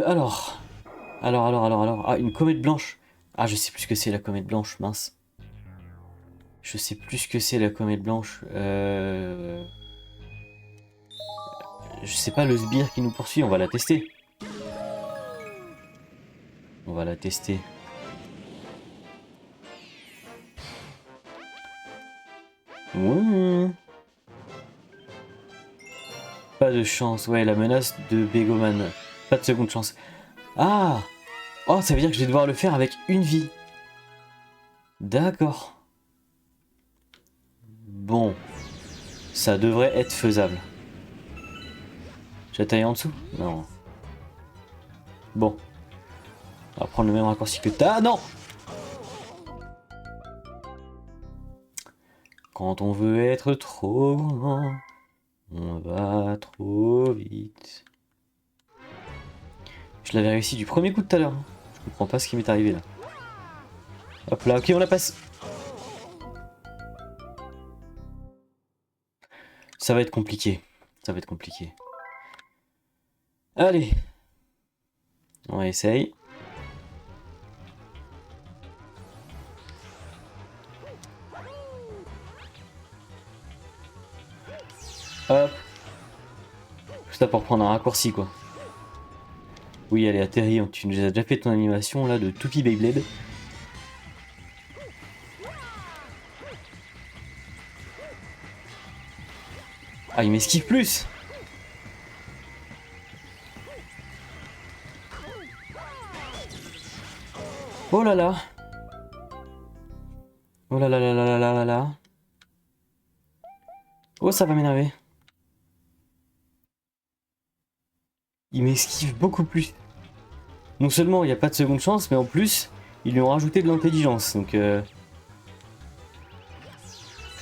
Alors. Alors. Ah, une comète blanche. Ah, je sais plus ce que c'est la comète blanche, mince. Je sais plus ce que c'est la comète blanche. Je sais pas, le sbire qui nous poursuit, on va la tester. On va la tester. Mmh. Pas de chance, ouais, la menace de Begoman. Pas de seconde chance. Ah! Oh, ça veut dire que je vais devoir le faire avec une vie. D'accord. Bon. Ça devrait être faisable. J'ai taillé en dessous? Non. Bon. On va prendre le même raccourci que t'as. Ah non! Quand on veut être trop grand, on va trop vite. Je l'avais réussi du premier coup de tout à l'heure. Je comprends pas ce qui m'est arrivé là. Hop là, ok, on la passe. Ça va être compliqué. Ça va être compliqué. Allez. On essaye. Hop. Juste là pour prendre un raccourci quoi. Oui, elle est atterrie. Tu nous as déjà fait ton animation là de Toupie Beyblade. Ah, il m'esquive plus. Oh là là. Oh là là là là là là là là. Oh, ça va m'énerver. Il m'esquive beaucoup plus. Non seulement il n'y a pas de seconde chance, mais en plus, ils lui ont rajouté de l'intelligence. Donc, parce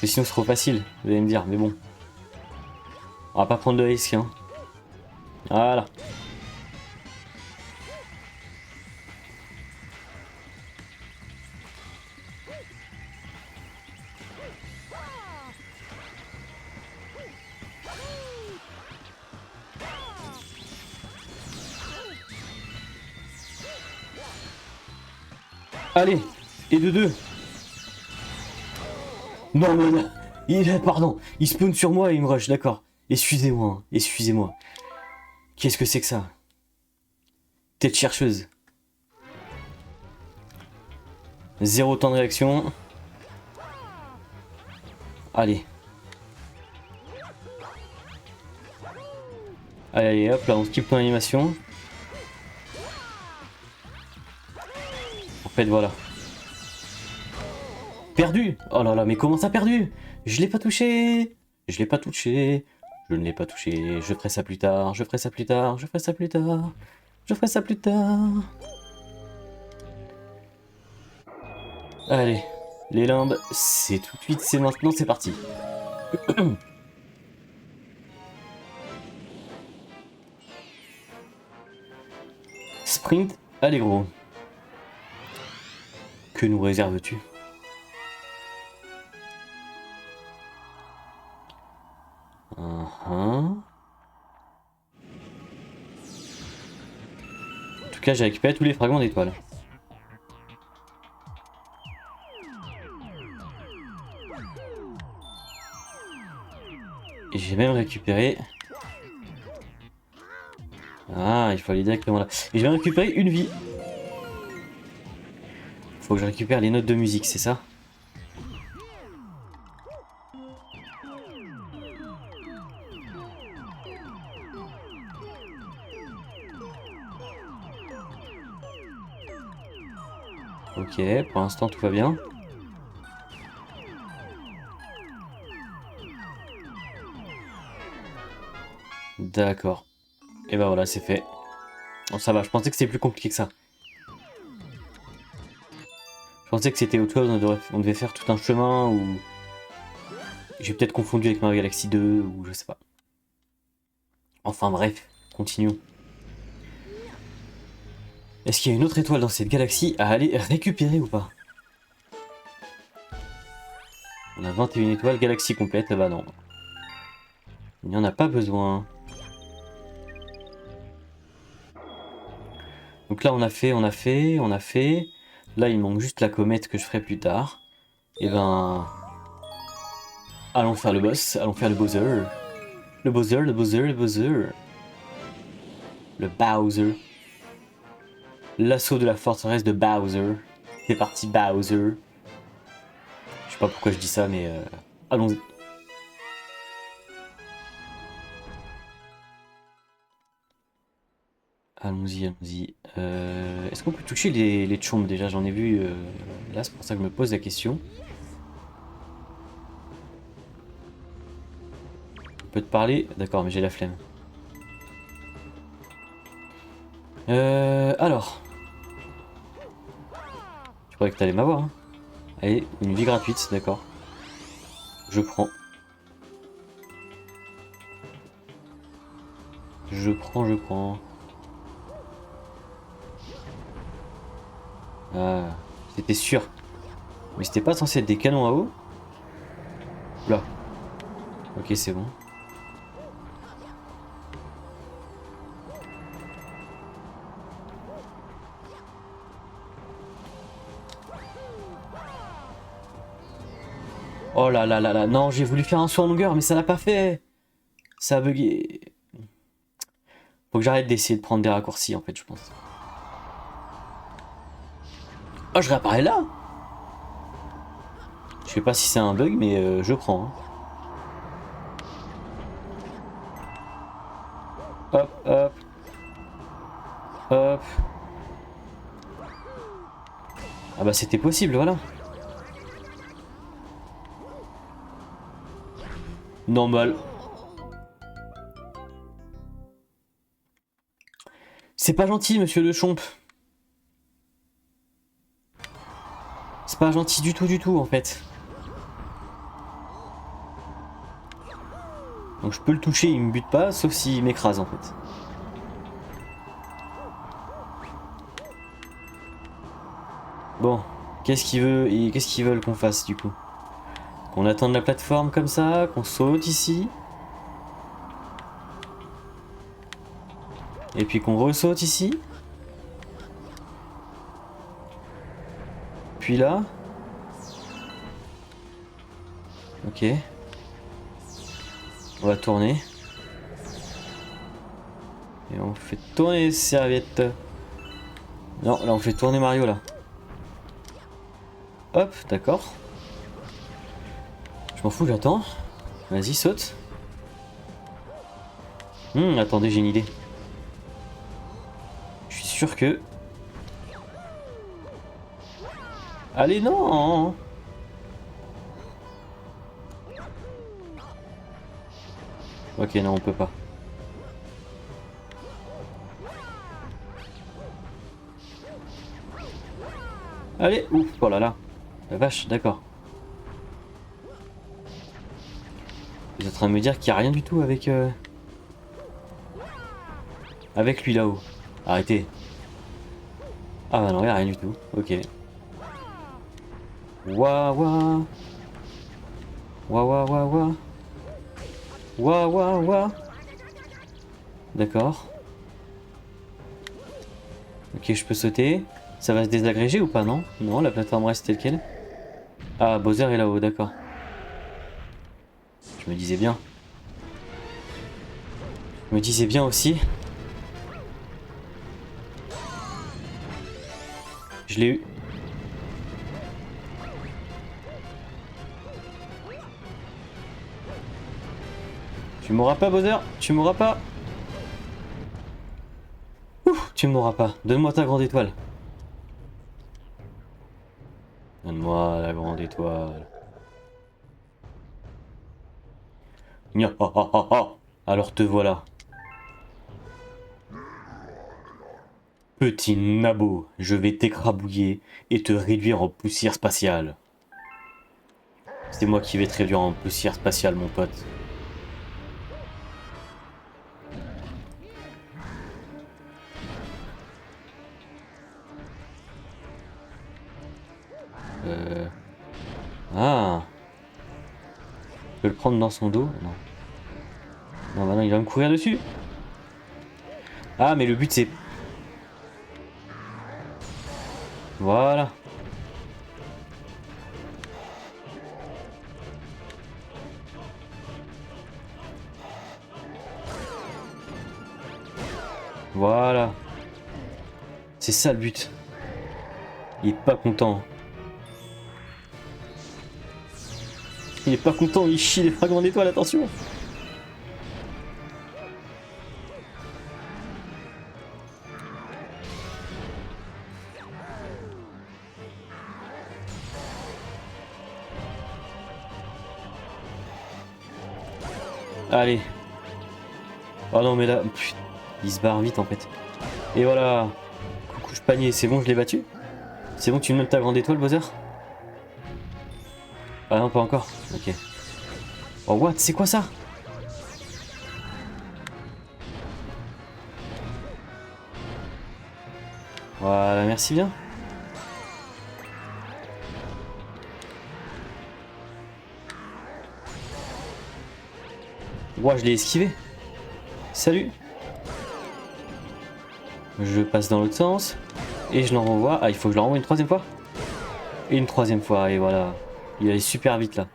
que sinon c'est trop facile, vous allez me dire. Mais bon. On va pas prendre de risque, hein. Voilà. Allez, et de deux. Non mais non, pardon, il spawn sur moi et il me rush, d'accord. Excusez-moi, hein, excusez-moi. Qu'est-ce que c'est que ça? Tête chercheuse. Zéro temps de réaction. Allez. Allez, allez, hop, là on skip ton animation. En fait, voilà. Perdu! Oh là là, mais comment ça perdu? Je l'ai pas touché! Je l'ai pas touché! Je ne l'ai pas touché, je ferai ça plus tard, je ferai ça plus tard, je ferai ça plus tard, je ferai ça plus tard. Allez, les limbes, c'est tout de suite, c'est maintenant, c'est parti. Sprint, allez gros. Que nous réserves-tu? En tout cas, j'ai récupéré tous les fragments d'étoiles. Et j'ai même récupéré... Ah, il faut aller directement là. Et j'ai même récupéré une vie. Faut que je récupère les notes de musique, c'est ça? Ok, pour l'instant tout va bien. D'accord. Et ben voilà, c'est fait. Bon, ça va, je pensais que c'était plus compliqué que ça. Je pensais que c'était autre chose, on devait faire tout un chemin ou... J'ai peut-être confondu avec Mario Galaxy 2 ou je sais pas. Enfin bref, continuons. Est-ce qu'il y a une autre étoile dans cette galaxie à aller récupérer ou pas? On a 21 étoiles, galaxie complète, bah non. Il n'y en a pas besoin. Donc là on a fait. Là il manque juste la comète que je ferai plus tard. Et ben... Allons faire le boss, allons faire le Bowser. Le Bowser, le Bowser, le Bowser. Le Bowser. L'assaut de la forteresse de Bowser. C'est parti Bowser. Je sais pas pourquoi je dis ça mais allons-y. Allons-y, allons-y. Est-ce qu'on peut toucher les chombs déjà? J'en ai vu là, c'est pour ça que je me pose la question. On peut te parler? D'accord, mais j'ai la flemme. Alors. Je croyais que t'allais m'avoir. Hein. Allez, une vie gratuite, d'accord. Je prends. Je prends. Ah, c'était sûr. Mais c'était pas censé être des canons à eau? Là. Ok, c'est bon. Oh là là là là, non, j'ai voulu faire un saut en longueur, mais ça l'a pas fait. Ça a bugué. Faut que j'arrête d'essayer de prendre des raccourcis, en fait, je pense. Oh, je réapparais là. Je sais pas si c'est un bug, mais je prends. Hein. Hop, hop. Hop. Ah bah c'était possible, voilà. Normal. C'est pas gentil, monsieur le chomp. C'est pas gentil du tout, en fait. Donc je peux le toucher, il me bute pas, sauf s'il m'écrase, en fait. Bon, qu'est-ce qu'il veut et qu'est-ce qu'ils veulent qu'on fasse du coup? Qu'on attende la plateforme comme ça, qu'on saute ici. Et puis qu'on ressaute ici. Puis là. Ok. On va tourner. Et on fait tourner les serviettes. Non, là on fait tourner Mario là. Hop, d'accord. Je m'en fous, j'attends. Vas-y, saute. Attendez, j'ai une idée. Je suis sûr que... Allez, non! Ok, non, on peut pas. Allez, ouf, oh là là. La vache, d'accord. Vous êtes en train de me dire qu'il n'y a rien du tout avec... avec lui là-haut. Arrêtez. Ah bah non, il n'y a rien du tout. Ok. Waouh, waouh. Waouh, waouh, waouh, waouh. Waouh, waouh, waouh. D'accord. Ok, je peux sauter. Ça va se désagréger ou pas, non? Non, la plateforme reste telle quelle. Ah, Bowser est là-haut, d'accord. Je me disais bien. Je me disais bien aussi. Je l'ai eu. Tu m'auras pas, Bowser. Tu m'auras pas. Ouf, tu m'auras pas. Donne-moi ta grande étoile. Donne-moi la grande étoile. Nya, ah, ah, ah, ah. Alors te voilà. Petit nabo, je vais t'écrabouiller et te réduire en poussière spatiale. C'est moi qui vais te réduire en poussière spatiale, mon pote. Euh... Ah. Je peux le prendre dans son dos? Non. Non, bah non, il va me courir dessus. Ah, mais le but c'est... Voilà. Voilà. C'est ça le but. Il est pas content. Il est pas content, il chie les fragments d'étoiles, attention. Allez. Oh non, mais là... Putain, il se barre vite en fait. Et voilà. Coucou panier, c'est bon, je l'ai battu? C'est bon, tu me donnes ta grande étoile, Bowser? Ah non, pas encore. Ok. Oh, what? C'est quoi ça? Voilà, merci bien. Ouah, je l'ai esquivé. Salut. Je passe dans l'autre sens. Et je l'en renvoie. Ah, il faut que je le renvoie une troisième fois? Et une troisième fois, et voilà. Il allait super vite là.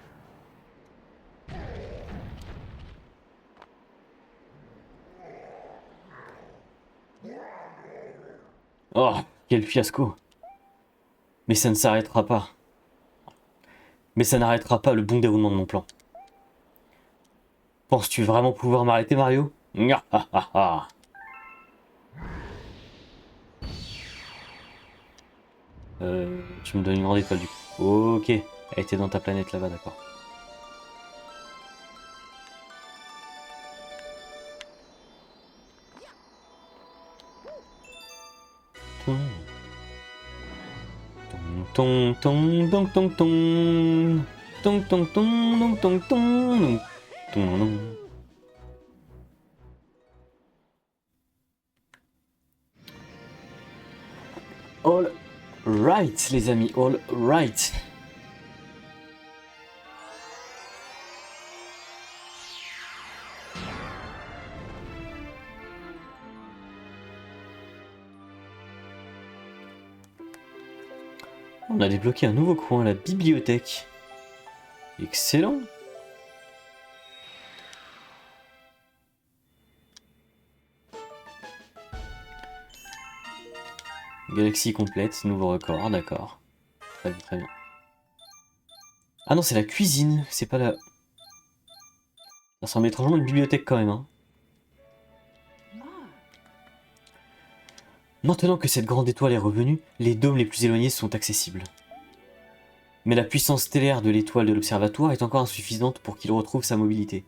Oh, quel fiasco. Mais ça ne s'arrêtera pas. Mais ça n'arrêtera pas le bon déroulement de mon plan. Penses-tu vraiment pouvoir m'arrêter, Mario? Nya, ah, ah, ah. Tu me donnes une grande étoile du coup. Ok, elle était dans ta planète là-bas, d'accord. Tong tong tong tong tong tong tong tong tong tong tong tong. Oh là. right, les amis, all right. On a débloqué un nouveau coin, la bibliothèque. Excellent. Galaxie complète, nouveau record, d'accord. Très bien, très bien. Ah non, c'est la cuisine, c'est pas la... Ça ressemble étrangement à une bibliothèque quand même, hein. Maintenant que cette grande étoile est revenue, les dômes les plus éloignés sont accessibles. Mais la puissance stellaire de l'étoile de l'observatoire est encore insuffisante pour qu'il retrouve sa mobilité.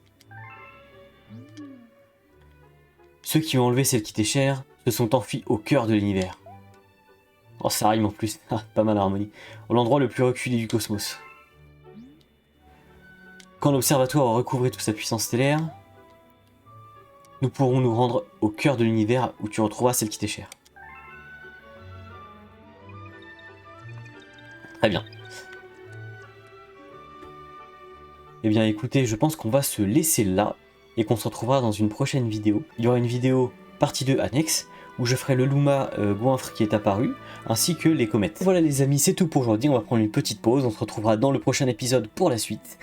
Ceux qui ont enlevé celle qui était chère se sont enfuis au cœur de l'univers. Oh, ça rime en plus, ah, pas mal harmonie. L'endroit le plus reculé du cosmos. Quand l'observatoire aura recouvré toute sa puissance stellaire, nous pourrons nous rendre au cœur de l'univers où tu retrouveras celle qui t'est chère. Très bien. Eh bien écoutez, je pense qu'on va se laisser là et qu'on se retrouvera dans une prochaine vidéo. Il y aura une vidéo partie 2 annexe où je ferai le Luma goinfre qui est apparu, ainsi que les comètes. Voilà les amis, c'est tout pour aujourd'hui, on va prendre une petite pause, on se retrouvera dans le prochain épisode pour la suite.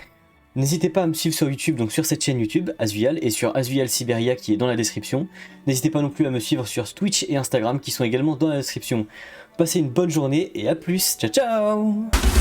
N'hésitez pas à me suivre sur YouTube, donc sur cette chaîne YouTube, Asvial, et sur Asvial Siberia qui est dans la description. N'hésitez pas non plus à me suivre sur Twitch et Instagram qui sont également dans la description. Passez une bonne journée et à plus, ciao ciao!